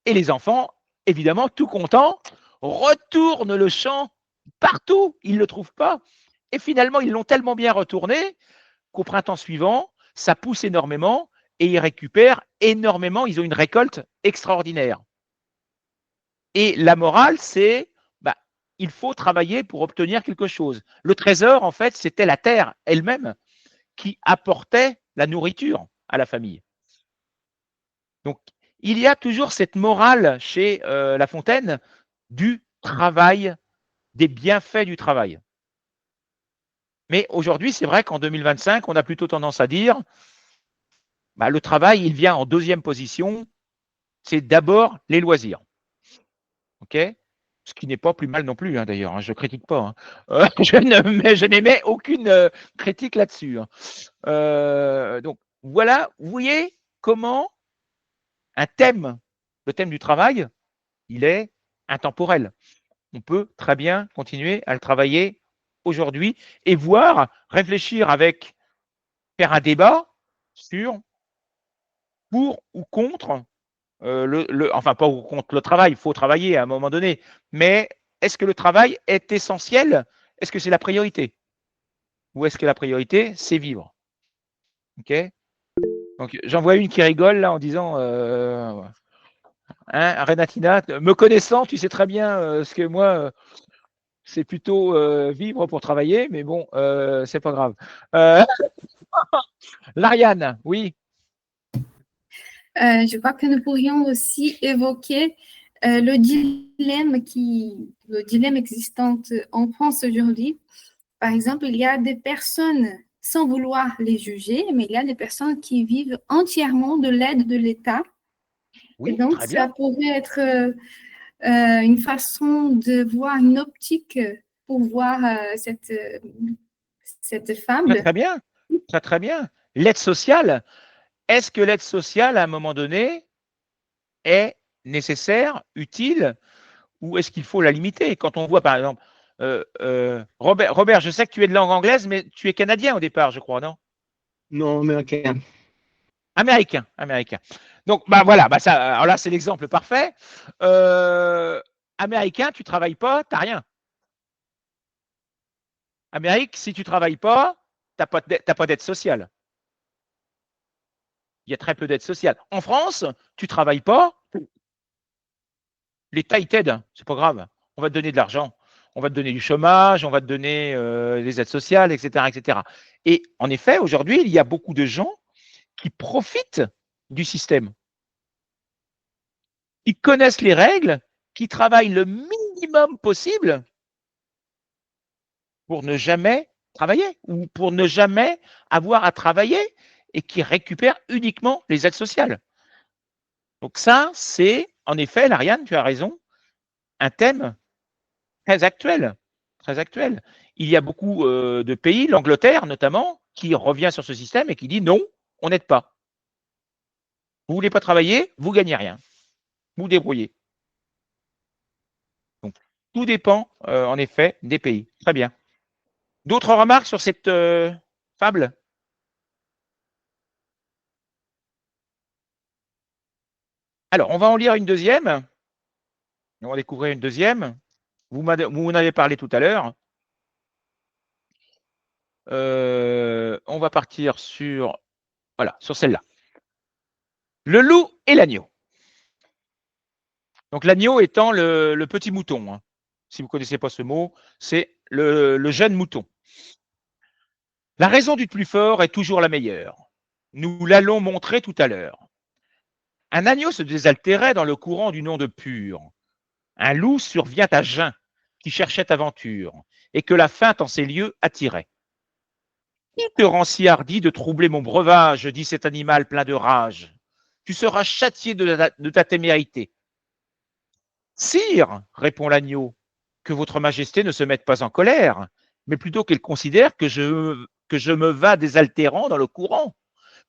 Speaker 1: Et les enfants, évidemment, tout contents, retournent le champ partout. Ils ne le trouvent pas. Et finalement, ils l'ont tellement bien retourné qu'au printemps suivant, ça pousse énormément et ils récupèrent énormément. Ils ont une récolte extraordinaire. Et la morale, c'est il faut travailler pour obtenir quelque chose. Le trésor, en fait, c'était la terre elle-même qui apportait la nourriture à la famille. Donc, il y a toujours cette morale chez La Fontaine du travail, des bienfaits du travail. Mais aujourd'hui, c'est vrai qu'en 2025, on a plutôt tendance à dire le travail, il vient en deuxième position. C'est d'abord les loisirs. OK ? Ce qui n'est pas plus mal non plus, hein, d'ailleurs. Je ne critique pas. Je n'émets aucune critique là-dessus. Donc, voilà, vous voyez comment un thème, le thème du travail, il est intemporel. On peut très bien continuer à le travailler aujourd'hui et voir, réfléchir faire un débat sur pour ou contre enfin pas contre le travail, il faut travailler à un moment donné, mais est-ce que le travail est essentiel? Est-ce que c'est la priorité? Ou est-ce que la priorité, c'est vivre? OK? Donc j'en vois une qui rigole là en disant Renatina, me connaissant, tu sais très bien ce que moi, c'est plutôt vivre pour travailler, mais bon, c'est pas grave. Lauriane, oui.
Speaker 6: Je crois que nous pourrions aussi évoquer le dilemme existant en France aujourd'hui. Par exemple, il y a des personnes, sans vouloir les juger, mais il y a des personnes qui vivent entièrement de l'aide de l'État.
Speaker 1: Oui,
Speaker 6: et donc,
Speaker 1: très bien.
Speaker 6: ça pourrait être une façon de voir, une optique pour voir cette fable.
Speaker 1: Très, très bien. Très, très bien. l'aide sociale, est-ce que l'aide sociale, à un moment donné, est nécessaire, utile, ou est-ce qu'il faut la limiter? Quand on voit, par exemple, Robert, je sais que tu es de langue anglaise, mais tu es canadien au départ, je crois, non?
Speaker 5: Non, américain.
Speaker 1: Américain. Donc, bah voilà, bah ça, alors là, c'est l'exemple parfait. Américain, tu travailles pas, t'as rien. Amérique, si tu travailles pas, t'as pas d'aide sociale. Il y a très peu d'aide sociale. En France, tu travailles pas, l'État, il t'aide, c'est pas grave. On va te donner de l'argent. On va te donner du chômage, on va te donner des aides sociales, etc., etc. Et en effet, aujourd'hui, il y a beaucoup de gens qui profitent du système, qui connaissent les règles, qui travaillent le minimum possible pour ne jamais travailler ou pour ne jamais avoir à travailler et qui récupèrent uniquement les aides sociales. Donc ça, c'est en effet, Lauriane, tu as raison, un thème très actuel, très actuel. Il y a beaucoup de pays, l'Angleterre notamment, qui revient sur ce système et qui dit non, on n'aide pas. Vous voulez pas travailler, vous gagnez rien. Vous débrouillez. Donc, tout dépend, en effet, des pays. Très bien. D'autres remarques sur cette fable? Alors, on va en lire une deuxième. On va découvrir une deuxième. Vous en avez parlé tout à l'heure. On va partir sur, voilà, sur celle-là. Le loup et l'agneau. Donc, l'agneau étant le petit mouton. Hein. Si vous ne connaissez pas ce mot, c'est le jeune mouton. La raison du plus fort est toujours la meilleure. Nous l'allons montrer tout à l'heure. Un agneau se désaltérait dans le courant d'une onde pure. Un loup survient à jeun, qui cherchait aventure, et que la feinte en ces lieux attirait. Qui te rend si hardi de troubler mon breuvage, dit cet animal plein de rage. Tu seras châtié de ta témérité. Sire, répond l'agneau, que votre majesté ne se mette pas en colère, mais plutôt qu'elle considère que je me vas désaltérant dans le courant,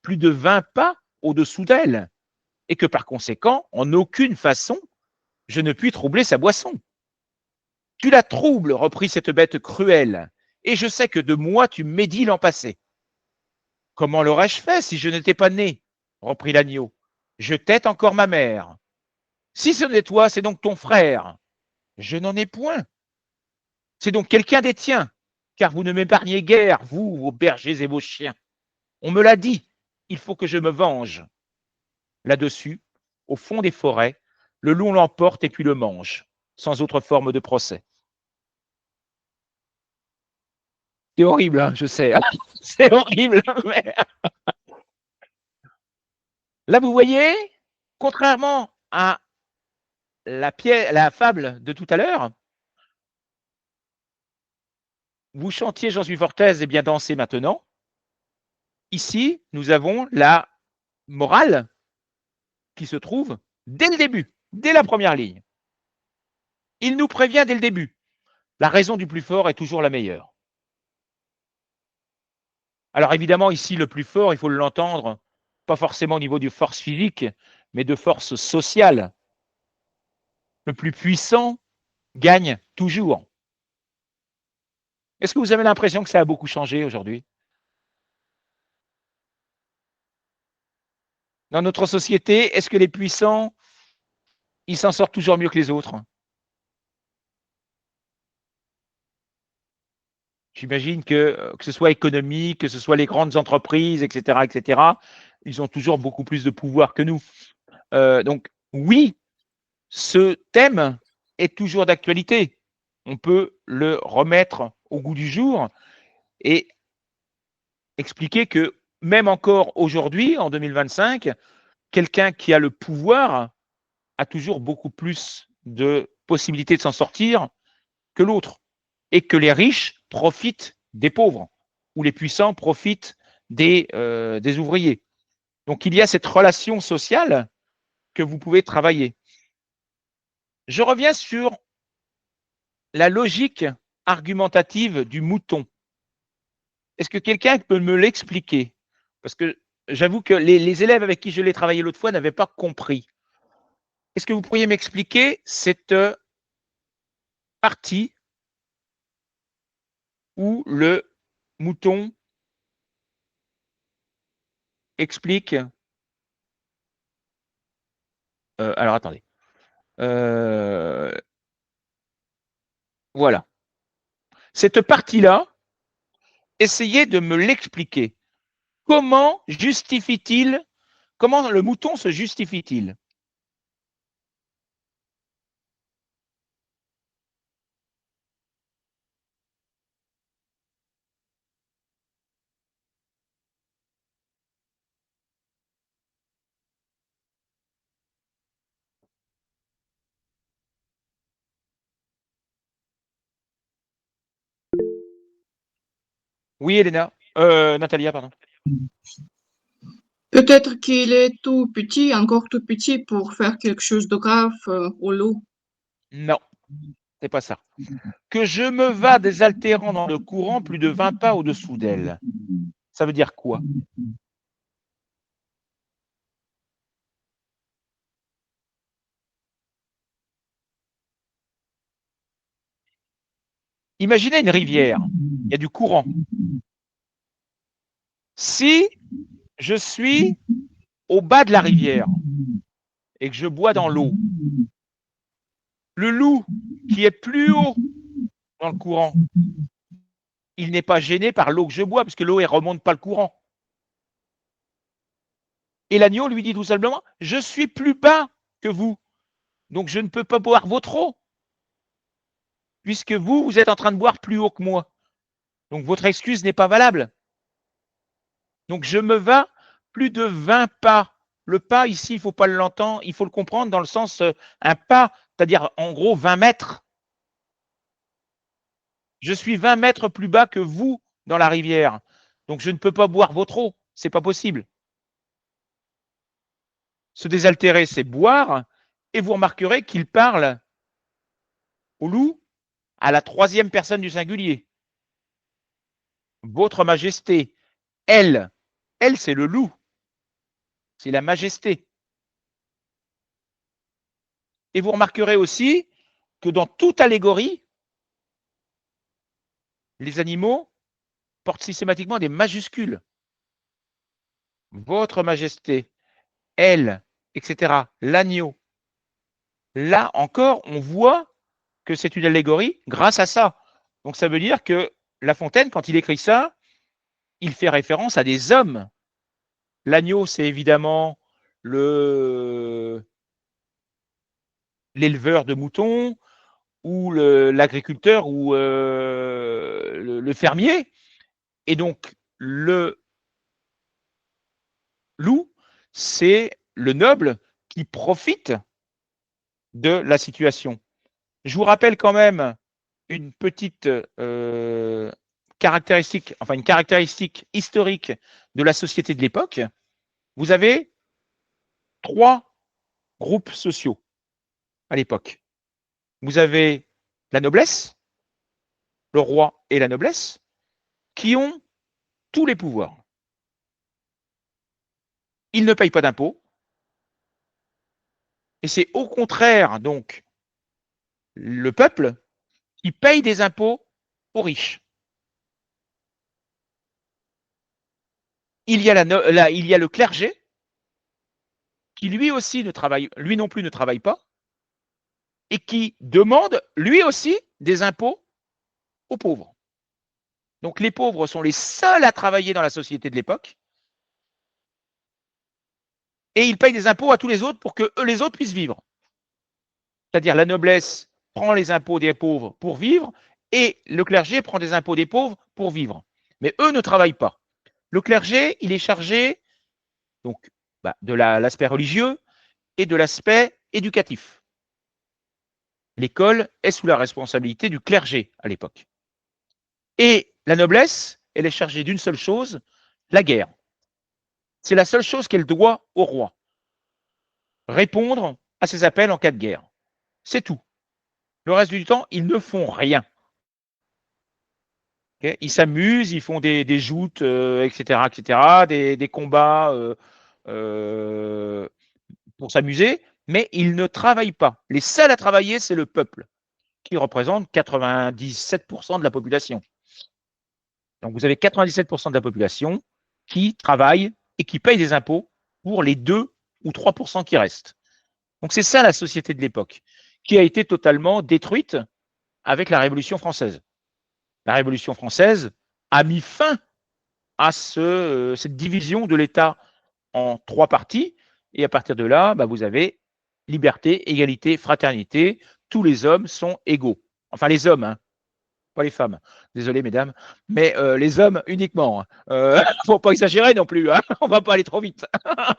Speaker 1: plus de 20 pas au-dessous d'elle, et que par conséquent, en aucune façon, je ne puis troubler sa boisson. Tu la troubles, reprit cette bête cruelle, et je sais que de moi tu médis l'an passé. Comment l'aurais-je fait si je n'étais pas né? Reprit l'agneau. Je tette encore ma mère. Si ce n'est toi, c'est donc ton frère. Je n'en ai point. C'est donc quelqu'un des tiens, car vous ne m'épargnez guère, vous, vos bergers et vos chiens. On me l'a dit, il faut que je me venge. Là-dessus, au fond des forêts, le loup l'emporte et puis le mange, sans autre forme de procès. C'est horrible, hein, je sais. C'est horrible. Mais... Là, vous voyez, contrairement à la fable de tout à l'heure, vous chantiez, j'en suis fort aise, et bien dansez maintenant. Ici, nous avons la morale qui se trouve dès le début, dès la première ligne. Il nous prévient dès le début. La raison du plus fort est toujours la meilleure. Alors évidemment, ici, le plus fort, il faut l'entendre, pas forcément au niveau de force physique, mais de force sociale. Le plus puissant gagne toujours. Est-ce que vous avez l'impression que ça a beaucoup changé aujourd'hui? Dans notre société, est-ce que les puissants, ils s'en sortent toujours mieux que les autres? J'imagine que ce soit économique, que ce soit les grandes entreprises, etc., ils ont toujours beaucoup plus de pouvoir que nous. Donc, oui, ce thème est toujours d'actualité. On peut le remettre au goût du jour et expliquer que même encore aujourd'hui, en 2025, quelqu'un qui a le pouvoir a toujours beaucoup plus de possibilités de s'en sortir que l'autre et que les riches profitent des pauvres ou les puissants profitent des ouvriers. Donc, il y a cette relation sociale que vous pouvez travailler. Je reviens sur la logique argumentative du mouton. Est-ce que quelqu'un peut me l'expliquer? Parce que j'avoue que les élèves avec qui je l'ai travaillé l'autre fois n'avaient pas compris. Est-ce que vous pourriez m'expliquer cette partie où le mouton explique. Alors attendez. Voilà. Cette partie-là, essayez de me l'expliquer. Comment justifie-t-il, comment le mouton se justifie-t-il? Oui, Elena. Natalia, pardon.
Speaker 4: Peut-être qu'il est tout petit, encore tout petit pour faire quelque chose de grave au loup.
Speaker 1: Non, c'est pas ça. Que je me vas désaltérant dans le courant plus de 20 pas au-dessous d'elle. Ça veut dire quoi? Imaginez une rivière. Il y a du courant. Si je suis au bas de la rivière et que je bois dans l'eau, le loup qui est plus haut dans le courant, il n'est pas gêné par l'eau que je bois, parce que l'eau ne remonte pas le courant. Et l'agneau lui dit tout simplement, je suis plus bas que vous, donc je ne peux pas boire votre eau, puisque vous, vous êtes en train de boire plus haut que moi. Donc votre excuse n'est pas valable. Donc je me vas plus de 20 pas. Le pas ici, il ne faut pas l'entendre, il faut le comprendre dans le sens un pas, c'est-à-dire en gros 20 mètres. Je suis 20 mètres plus bas que vous dans la rivière. Donc je ne peux pas boire votre eau. C'est pas possible. Se désaltérer, c'est boire. Et vous remarquerez qu'il parle au loup à la troisième personne du singulier. Votre majesté. Elle, c'est le loup. C'est la majesté. Et vous remarquerez aussi que dans toute allégorie, les animaux portent systématiquement des majuscules. Votre majesté, elle, etc. L'agneau. Là encore, on voit que c'est une allégorie grâce à ça. Donc ça veut dire que La Fontaine, quand il écrit ça, il fait référence à des hommes. L'agneau, c'est évidemment l'éleveur de moutons ou l'agriculteur ou le fermier. Et donc, le loup, c'est le noble qui profite de la situation. Je vous rappelle quand même une petite caractéristique, enfin une caractéristique historique de la société de l'époque. Vous avez 3 groupes sociaux à l'époque. Vous avez la noblesse, le roi et la noblesse, qui ont tous les pouvoirs. Ils ne payent pas d'impôts. Et c'est au contraire, donc, le peuple qui paye des impôts aux riches. Il y a le clergé qui lui aussi lui non plus ne travaille pas et qui demande lui aussi des impôts aux pauvres. Donc les pauvres sont les seuls à travailler dans la société de l'époque et ils payent des impôts à tous les autres pour que eux, les autres puissent vivre. C'est-à-dire la noblesse prend les impôts des pauvres pour vivre et le clergé prend des impôts des pauvres pour vivre. Mais eux ne travaillent pas. Le clergé, il est chargé donc, de l'aspect religieux et de l'aspect éducatif. L'école est sous la responsabilité du clergé à l'époque. Et la noblesse, elle est chargée d'une seule chose, la guerre. C'est la seule chose qu'elle doit au roi. Répondre à ses appels en cas de guerre. C'est tout. Le reste du temps, ils ne font rien. Okay, ils s'amusent, ils font des joutes, etc., etc., des combats pour s'amuser, mais ils ne travaillent pas. Les seuls à travailler, c'est le peuple, qui représente 97% de la population. Donc, vous avez 97% de la population qui travaille et qui paye des impôts pour les 2 ou 3% qui restent. Donc, c'est ça la société de l'époque, qui a été totalement détruite avec la Révolution française. La Révolution française a mis fin à cette division de l'État en 3 parties, et à partir de là, vous avez liberté, égalité, fraternité, tous les hommes sont égaux. Enfin, les hommes, hein, pas les femmes. Désolé, mesdames, mais les hommes uniquement. Faut pas exagérer non plus, hein. On va pas aller trop vite.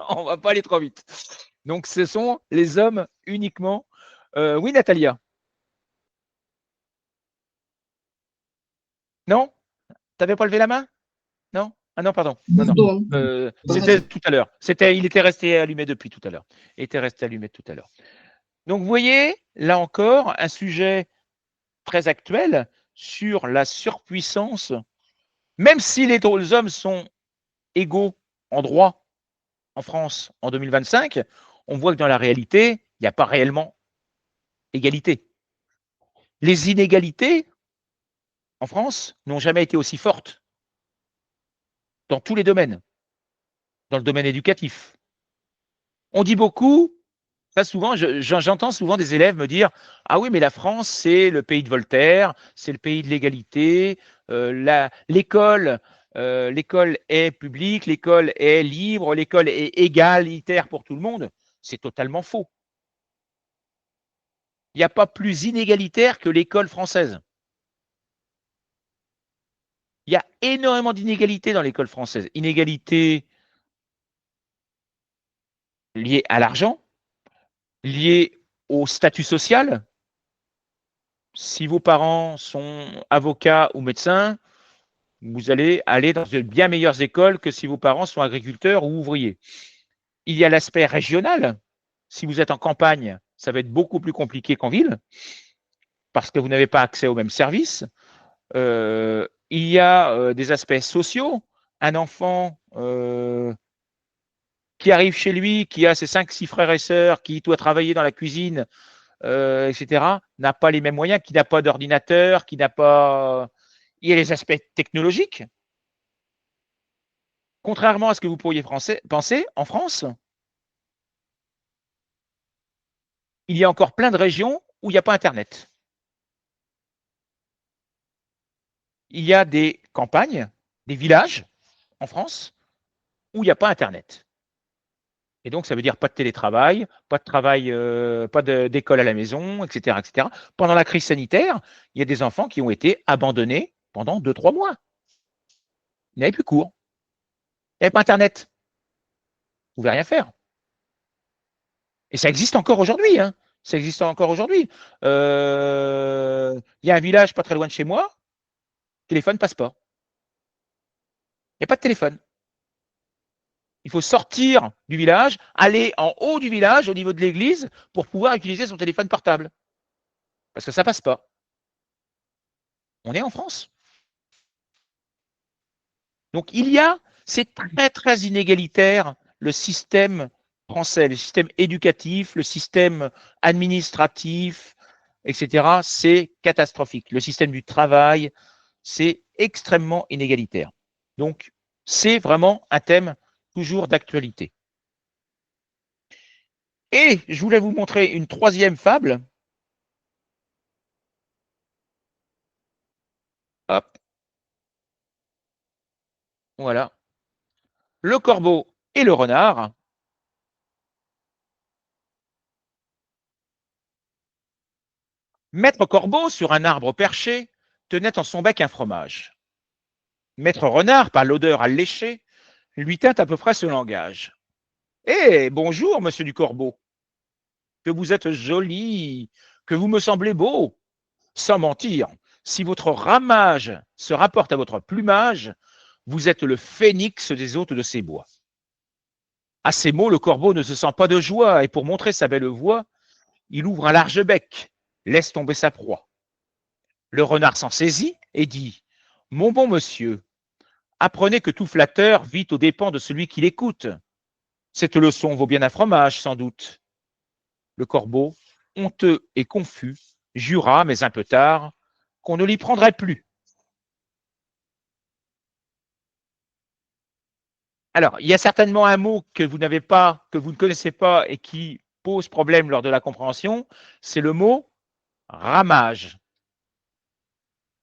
Speaker 1: On va pas aller trop vite. Donc, ce sont les hommes uniquement. Oui, Natalia. Non? T'avais pas levé la main? Non? Ah non, pardon. Non. C'était tout à l'heure. Il était resté allumé depuis tout à l'heure. Il était resté allumé tout à l'heure. Donc, vous voyez, là encore, un sujet très actuel sur la surpuissance. Même si les hommes sont égaux en droit en France en 2025, on voit que dans la réalité, il n'y a pas réellement égalité. Les inégalités en France n'ont jamais été aussi fortes dans tous les domaines, dans le domaine éducatif. On dit beaucoup, ça souvent, j'entends souvent des élèves me dire « Ah oui, mais la France, c'est le pays de Voltaire, c'est le pays de l'égalité, l'école est publique, l'école est libre, l'école est égalitaire pour tout le monde. » C'est totalement faux. Il n'y a pas plus inégalitaire que l'école française. Il y a énormément d'inégalités dans l'école française. Inégalités liées à l'argent, liées au statut social. Si vos parents sont avocats ou médecins, vous allez aller dans de bien meilleures écoles que si vos parents sont agriculteurs ou ouvriers. Il y a l'aspect régional. Si vous êtes en campagne, ça va être beaucoup plus compliqué qu'en ville parce que vous n'avez pas accès aux mêmes services. Il y a des aspects sociaux. Un enfant qui arrive chez lui, qui a ses 5-6 frères et sœurs, qui doit travailler dans la cuisine, etc., n'a pas les mêmes moyens, qui n'a pas d'ordinateur, qui n'a pas… Il y a les aspects technologiques. Contrairement à ce que vous pourriez penser, en France, il y a encore plein de régions où il n'y a pas Internet. Il y a des campagnes, des villages en France où il n'y a pas Internet. Et donc, ça veut dire pas de télétravail, pas de travail, pas d'école à la maison, etc., etc. Pendant la crise sanitaire, il y a des enfants qui ont été abandonnés pendant 2-3 mois. Ils n'avaient plus cours. Il n'y avait pas Internet. Vous ne pouvez rien faire. Et ça existe encore aujourd'hui. Hein. Ça existe encore aujourd'hui. Il y a un village pas très loin de chez moi, téléphone passe pas. Il n'y a pas de téléphone. Il faut sortir du village, aller en haut du village, au niveau de l'église, pour pouvoir utiliser son téléphone portable. Parce que ça ne passe pas. On est en France. Donc, c'est très, très inégalitaire, le système français, le système éducatif, le système administratif, etc. C'est catastrophique. Le système du travail, c'est extrêmement inégalitaire. Donc, c'est vraiment un thème toujours d'actualité. Et je voulais vous montrer une troisième fable. Hop. Voilà. Le corbeau et le renard. Maître Corbeau, sur un arbre perché, tenait en son bec un fromage. Maître Renard, par l'odeur alléchée, lui tint à peu près ce langage. « Eh, bonjour, monsieur du Corbeau. Que vous êtes joli, que vous me semblez beau. Sans mentir, si votre ramage se rapporte à votre plumage, vous êtes le phénix des hôtes de ces bois. » À ces mots, le corbeau ne se sent pas de joie, et pour montrer sa belle voix, il ouvre un large bec, laisse tomber sa proie. Le renard s'en saisit et dit « Mon bon monsieur, apprenez que tout flatteur vit aux dépens de celui qui l'écoute. Cette leçon vaut bien un fromage, sans doute. Le corbeau, honteux et confus, jura, mais un peu tard, qu'on ne l'y prendrait plus. Alors, il y a certainement un mot que vous n'avez pas, que vous ne connaissez pas et qui pose problème lors de la compréhension, c'est le mot ramage.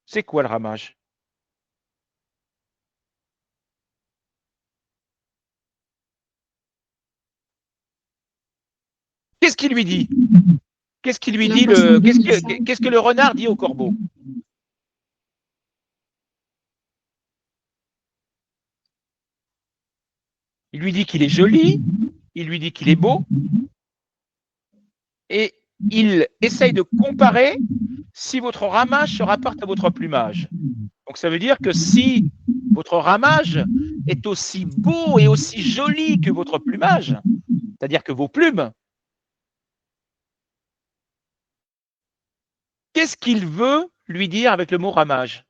Speaker 1: C'est quoi le ramage? Qu'est-ce qu'il lui dit? Qu'est-ce qu'il lui
Speaker 4: La
Speaker 1: dit
Speaker 4: façon de faire ça.
Speaker 1: qu'est-ce que le renard dit au corbeau? Il lui dit qu'il est joli, il lui dit qu'il est beau, et il essaye de comparer si votre ramage se rapporte à votre plumage. Donc ça veut dire que si votre ramage est aussi beau et aussi joli que votre plumage, c'est-à-dire que vos plumes, qu'est-ce qu'il veut lui dire avec le mot ramage?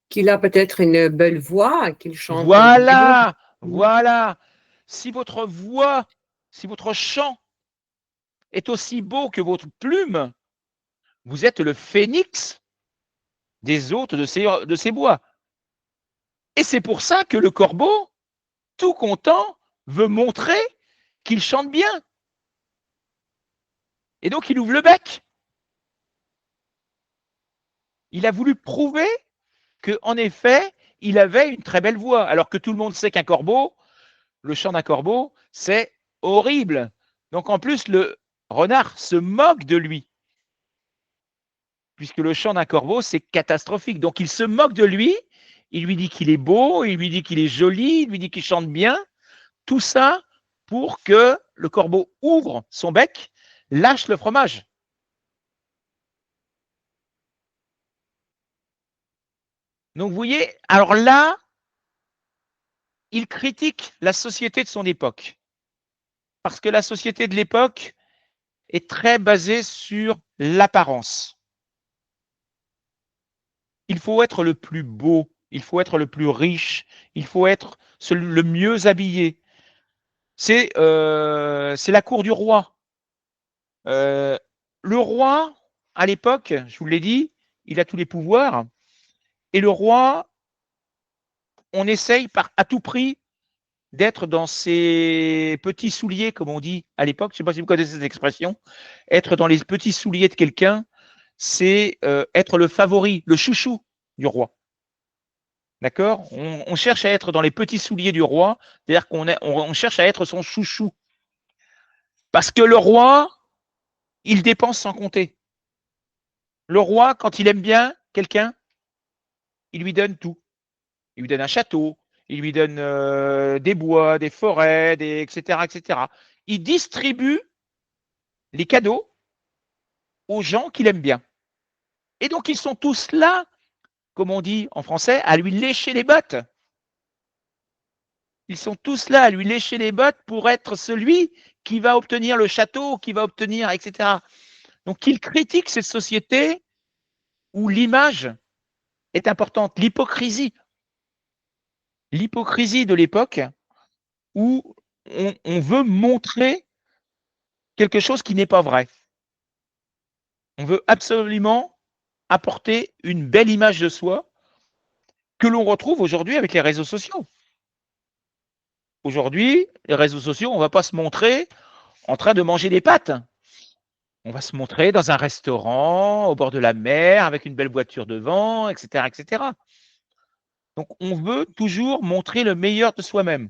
Speaker 7: Qu'il a peut-être une belle voix, qu'il chante bien.
Speaker 1: Voilà, voilà. Si votre voix, si votre chant est aussi beau que votre plume, vous êtes le phénix des hôtes de ces bois. Et c'est pour ça que le corbeau, tout content, veut montrer qu'il chante bien. Et donc, il ouvre le bec. Il a voulu prouver qu'en effet, il avait une très belle voix, alors que tout le monde sait qu'un corbeau, le chant d'un corbeau, c'est horrible. Donc, en plus, le renard se moque de lui, puisque le chant d'un corbeau, c'est catastrophique. Donc, il se moque de lui, il lui dit qu'il est beau, il lui dit qu'il est joli, il lui dit qu'il chante bien. Tout ça pour que le corbeau ouvre son bec, lâche le fromage. Donc, vous voyez, alors là, il critique la société de son époque. Parce que la société de l'époque est très basée sur l'apparence. Il faut être le plus beau, il faut être le plus riche, il faut être le mieux habillé. C'est la cour du roi. Le roi, à l'époque, je vous l'ai dit, il a tous les pouvoirs. Et le roi, on essaye à tout prix d'être dans ses petits souliers, comme on dit à l'époque. Je ne sais pas si vous connaissez cette expression. Être dans les petits souliers de quelqu'un, c'est être le favori, le chouchou du roi. D'accord? On cherche à être dans les petits souliers du roi, c'est-à-dire qu'on cherche à être son chouchou. Parce que le roi, il dépense sans compter. Le roi, quand il aime bien quelqu'un, il lui donne tout. Il lui donne un château, il lui donne des bois, des forêts, etc., etc. Il distribue les cadeaux aux gens qu'il aime bien. Et donc, ils sont tous là, comme on dit en français, à lui lécher les bottes. Ils sont tous là à lui lécher les bottes pour être celui qui va obtenir le château, qui va obtenir, etc. Donc, il critique cette société où l'image est importante, l'hypocrisie. L'hypocrisie de l'époque où on veut montrer quelque chose qui n'est pas vrai. On veut absolument apporter une belle image de soi que l'on retrouve aujourd'hui avec les réseaux sociaux. Aujourd'hui, les réseaux sociaux, on ne va pas se montrer en train de manger des pâtes. On va se montrer dans un restaurant, au bord de la mer, avec une belle voiture devant, etc., etc. Donc, on veut toujours montrer le meilleur de soi-même.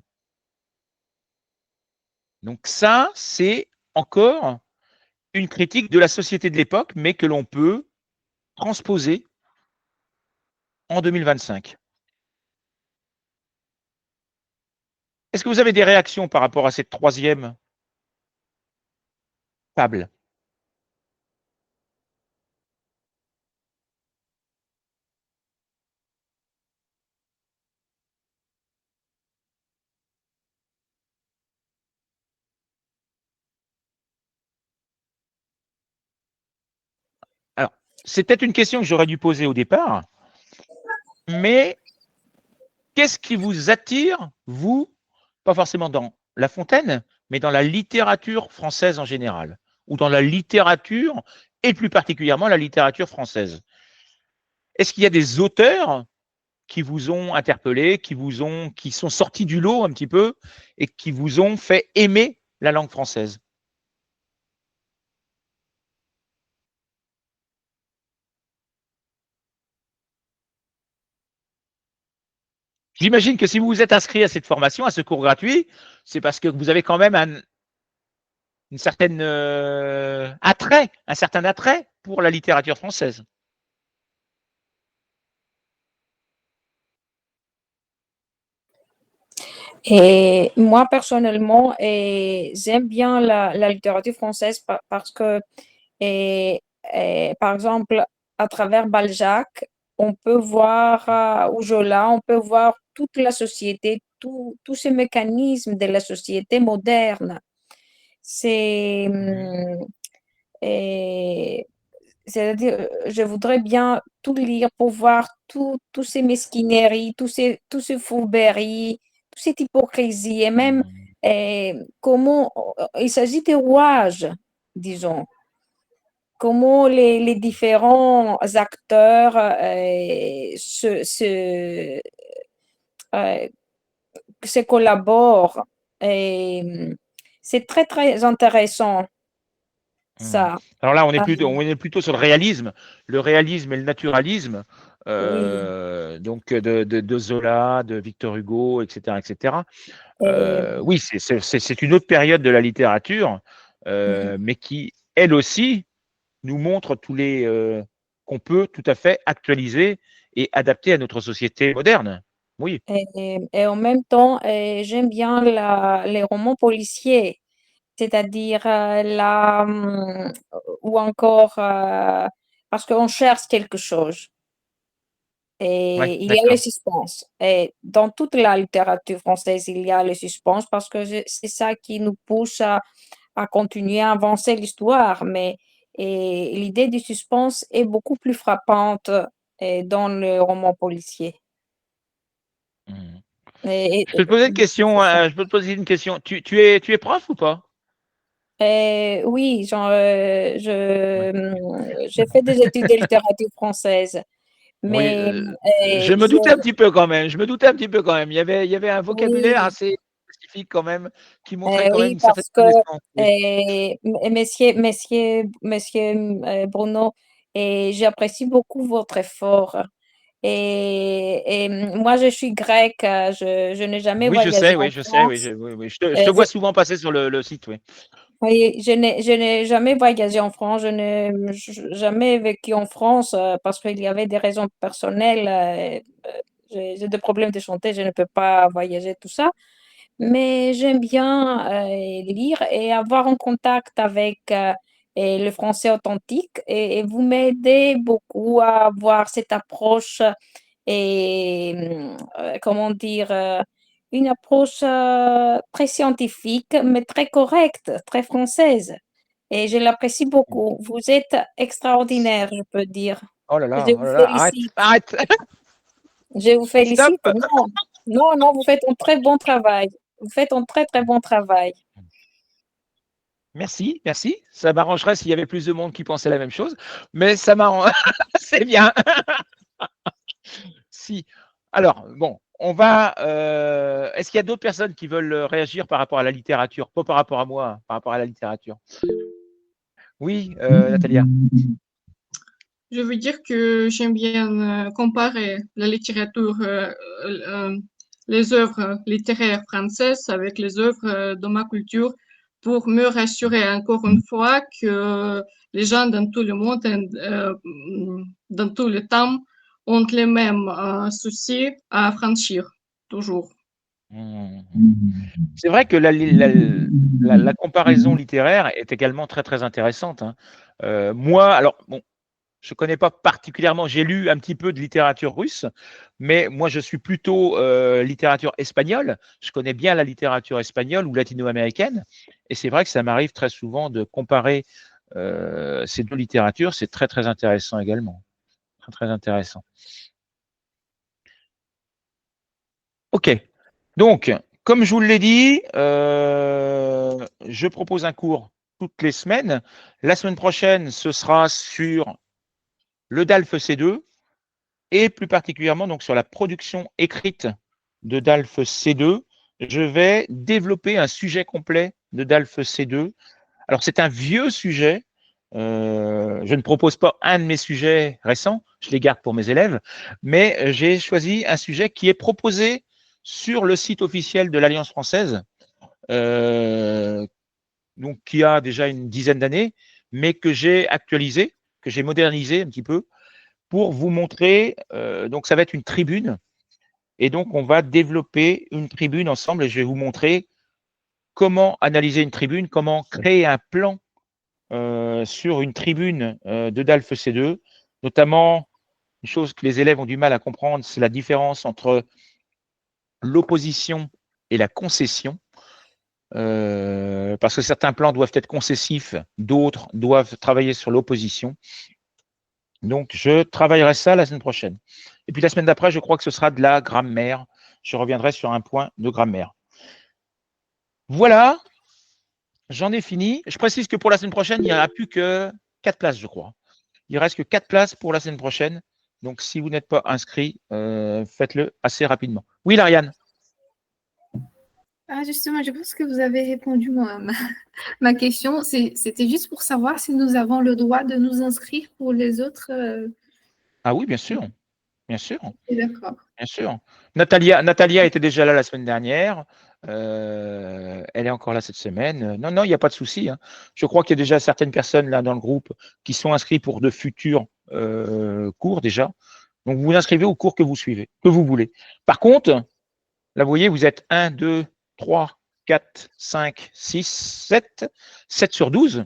Speaker 1: Donc ça, c'est encore une critique de la société de l'époque, mais que l'on peut transposer en 2025. Est-ce que vous avez des réactions par rapport à cette troisième table? Alors, c'est peut-être une question que j'aurais dû poser au départ, mais qu'est-ce qui vous attire, vous, pas forcément dans La Fontaine, mais dans la littérature française en général, ou dans la littérature, et plus particulièrement la littérature française? Est-ce qu'il y a des auteurs qui vous ont interpellé, qui sont sortis du lot un petit peu et qui vous ont fait aimer la langue française? J'imagine que si vous vous êtes inscrit à cette formation, à ce cours gratuit, c'est parce que vous avez quand même une certaine un certain attrait pour la littérature française.
Speaker 2: Et moi, personnellement, j'aime bien la littérature française parce que, par exemple, à travers Balzac, on peut voir, ou Zola, on peut voir toute la société, tous ces mécanismes de la société moderne. C'est, et c'est-à-dire, je voudrais bien tout lire pour voir tous ces mesquineries, tous ces fourberies, toute cette hypocrisie, et même comment il s'agit de rouages, disons, comment les différents acteurs euh, se collaborent. Et c'est très, très intéressant, ça.
Speaker 1: Alors là, on
Speaker 2: Ah,
Speaker 1: est plutôt sur le réalisme et le naturalisme,
Speaker 2: oui.
Speaker 1: donc de Zola, de Victor Hugo, etc., etc.
Speaker 2: Et,
Speaker 1: Oui, c'est une autre période de la littérature, mais qui, elle aussi, nous montre tous les qu'on peut tout à fait actualiser et adapter à notre société moderne. Oui.
Speaker 2: et en même temps, j'aime bien les romans policiers, c'est-à-dire ou encore parce qu'on cherche quelque chose.
Speaker 1: Ouais,
Speaker 2: Et il y a le
Speaker 1: d'accord.
Speaker 2: suspense. Et dans toute la littérature française, il y a le suspense parce que c'est ça qui nous pousse à continuer à avancer l'histoire. Mais l'idée du suspense est beaucoup plus frappante dans le roman policier.
Speaker 1: Mhm.
Speaker 2: Et-
Speaker 1: Je peux te poser une question.
Speaker 2: c'est ça.
Speaker 1: Je peux te poser une question. Tu es prof ou pas?
Speaker 2: Oui, genre,
Speaker 1: Ouais.
Speaker 2: j'ai fait des études de littérature française,
Speaker 1: Oui,
Speaker 2: mais
Speaker 1: je me doutais un petit peu quand même. Je me doutais un petit peu quand même. Il y avait un vocabulaire
Speaker 2: oui,
Speaker 1: assez spécifique quand même, qui montrait quand même
Speaker 2: oui,
Speaker 1: une certaine
Speaker 2: parce que
Speaker 1: connaissance. Oui.
Speaker 2: monsieur Bruno, j'apprécie beaucoup votre effort. Et moi, je suis grecque, je n'ai jamais
Speaker 1: Oui, je
Speaker 2: voyagé
Speaker 1: sais,
Speaker 2: en
Speaker 1: oui, je sais, oui,
Speaker 2: France.
Speaker 1: oui. Je te
Speaker 2: Euh,
Speaker 1: vois souvent passer sur le site, oui.
Speaker 2: Oui, je n'ai jamais voyagé en France, je n'ai jamais vécu en France parce qu'il y avait des raisons personnelles. J'ai des problèmes de santé, je ne peux pas voyager, tout ça. Mais j'aime bien lire et avoir un contact avec et le français authentique. Et vous m'aidez beaucoup à avoir cette approche comment dire, une approche très scientifique, mais très correcte, très française. Et je l'apprécie beaucoup. Vous êtes extraordinaire, je peux dire. Je
Speaker 1: Oh
Speaker 2: vous
Speaker 1: là là, arrête,
Speaker 2: félicite.
Speaker 1: arrête,
Speaker 2: Je vous
Speaker 1: stop.
Speaker 2: félicite. Non, non, non, vous faites un très bon travail. Vous faites un très, très bon travail.
Speaker 1: Merci, merci. Ça m'arrangerait s'il y avait plus de monde qui pensait la même chose, mais ça m'arrange. C'est bien. Si. Alors, bon, on va. Est-ce qu'il y a d'autres personnes qui veulent réagir par rapport à la littérature? Pas par rapport à moi, hein, par rapport à la littérature. Oui, Natalia.
Speaker 4: Je veux dire que j'aime bien comparer la littérature, les œuvres littéraires françaises avec les œuvres de ma culture pour me rassurer encore une fois que les gens dans tout le monde, dans tout le temps, ont les mêmes soucis à franchir, toujours.
Speaker 1: Mmh. C'est vrai que la comparaison littéraire est également très, très intéressante, hein. Moi, alors bon, je connais pas particulièrement, j'ai lu un petit peu de littérature russe, mais moi je suis plutôt littérature espagnole. Je connais bien la littérature espagnole ou latino-américaine, et c'est vrai que ça m'arrive très souvent de comparer ces deux littératures, c'est très, très intéressant également. Très, très intéressant. OK. Donc, comme je vous l'ai dit, je propose un cours toutes les semaines. La semaine prochaine, ce sera sur le DALF C2 et plus particulièrement donc sur la production écrite de DALF C2. Je vais développer un sujet complet de DALF C2. Alors, c'est un vieux sujet. Je ne propose pas un de mes sujets récents, je les garde pour mes élèves, mais j'ai choisi un sujet qui est proposé sur le site officiel de l'Alliance française, donc qui a déjà une dizaine d'années, mais que j'ai actualisé, que j'ai modernisé un petit peu pour vous montrer. Donc, ça va être une tribune. Et donc, on va développer une tribune ensemble et je vais vous montrer comment analyser une tribune, comment créer un plan sur une tribune de DALF C2, notamment une chose que les élèves ont du mal à comprendre, c'est la différence entre l'opposition et la concession, parce que certains plans doivent être concessifs, d'autres doivent travailler sur l'opposition. Donc, je travaillerai ça la semaine prochaine. Et puis la semaine d'après, je crois que ce sera de la grammaire. Je reviendrai sur un point de grammaire. Voilà, j'en ai fini. Je précise que pour la semaine prochaine, il n'y aura plus que 4 places, je crois. Il ne reste que 4 places pour la semaine prochaine. Donc, si vous n'êtes pas inscrit, faites-le assez rapidement. Oui, Lauriane.
Speaker 6: Ah, justement, je pense que vous avez répondu ma question. C'était juste pour savoir si nous avons le droit de nous inscrire pour les autres.
Speaker 1: Ah oui, bien sûr. Bien sûr.
Speaker 6: D'accord.
Speaker 1: Bien sûr. Natalia était déjà là la semaine dernière. Elle est encore là cette semaine. Non, il n'y a pas de souci. Hein. Je crois qu'il y a déjà certaines personnes là dans le groupe qui sont inscrites pour de futurs cours déjà. Donc, vous vous inscrivez au cours que vous suivez, que vous voulez. Par contre, là, vous voyez, vous êtes 1, 2, 3, 4, 5, 6, 7, 7 sur 12.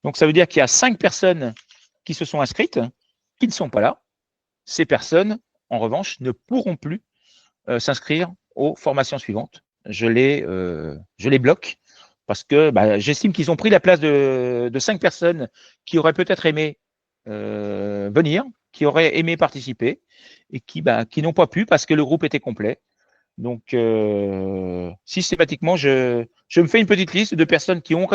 Speaker 1: Donc, ça veut dire qu'il y a 5 personnes qui se sont inscrites, qui ne sont pas là. Ces personnes, en revanche, ne pourront plus s'inscrire aux formations suivantes. Je les bloque parce que j'estime qu'ils ont pris la place de 5 personnes qui auraient peut-être aimé venir, qui auraient aimé participer et qui n'ont pas pu parce que le groupe était complet. Donc, systématiquement, je me fais une petite liste de personnes qui ont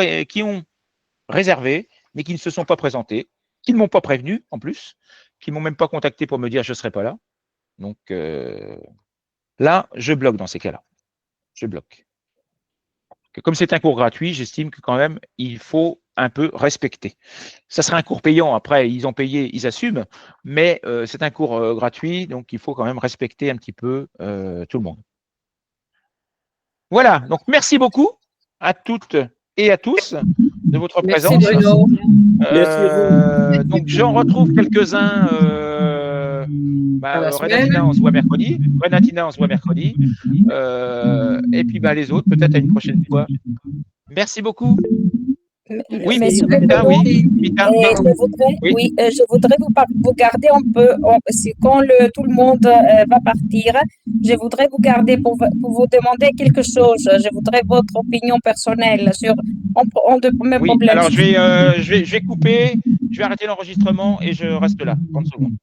Speaker 1: réservé, mais qui ne se sont pas présentées, qui ne m'ont pas prévenu en plus, qui ne m'ont même pas contacté pour me dire je ne serai pas là. Donc, là, je bloque dans ces cas-là. Je bloque. Comme c'est un cours gratuit, j'estime que quand même, il faut un peu respecter. Ça sera un cours payant. Après, ils ont payé, ils assument, mais c'est un cours gratuit, donc il faut quand même respecter un petit peu tout le monde. Voilà, donc merci beaucoup à toutes et à tous de votre présence.
Speaker 7: Merci Bruno.
Speaker 1: Donc j'en retrouve quelques-uns. Renatina, on se voit mercredi. Renatina, on se voit mercredi. Et puis les autres, peut-être à une prochaine fois. Merci beaucoup. Oui,
Speaker 2: Monsieur
Speaker 1: Mita,
Speaker 2: Bruno,
Speaker 1: Mita.
Speaker 2: je voudrais vous garder un peu, quand tout le monde va partir, je voudrais vous garder pour vous demander quelque chose. Je voudrais votre opinion personnelle sur un de mes problèmes.
Speaker 1: Alors je vais couper, je vais arrêter l'enregistrement et je reste là, 30 secondes.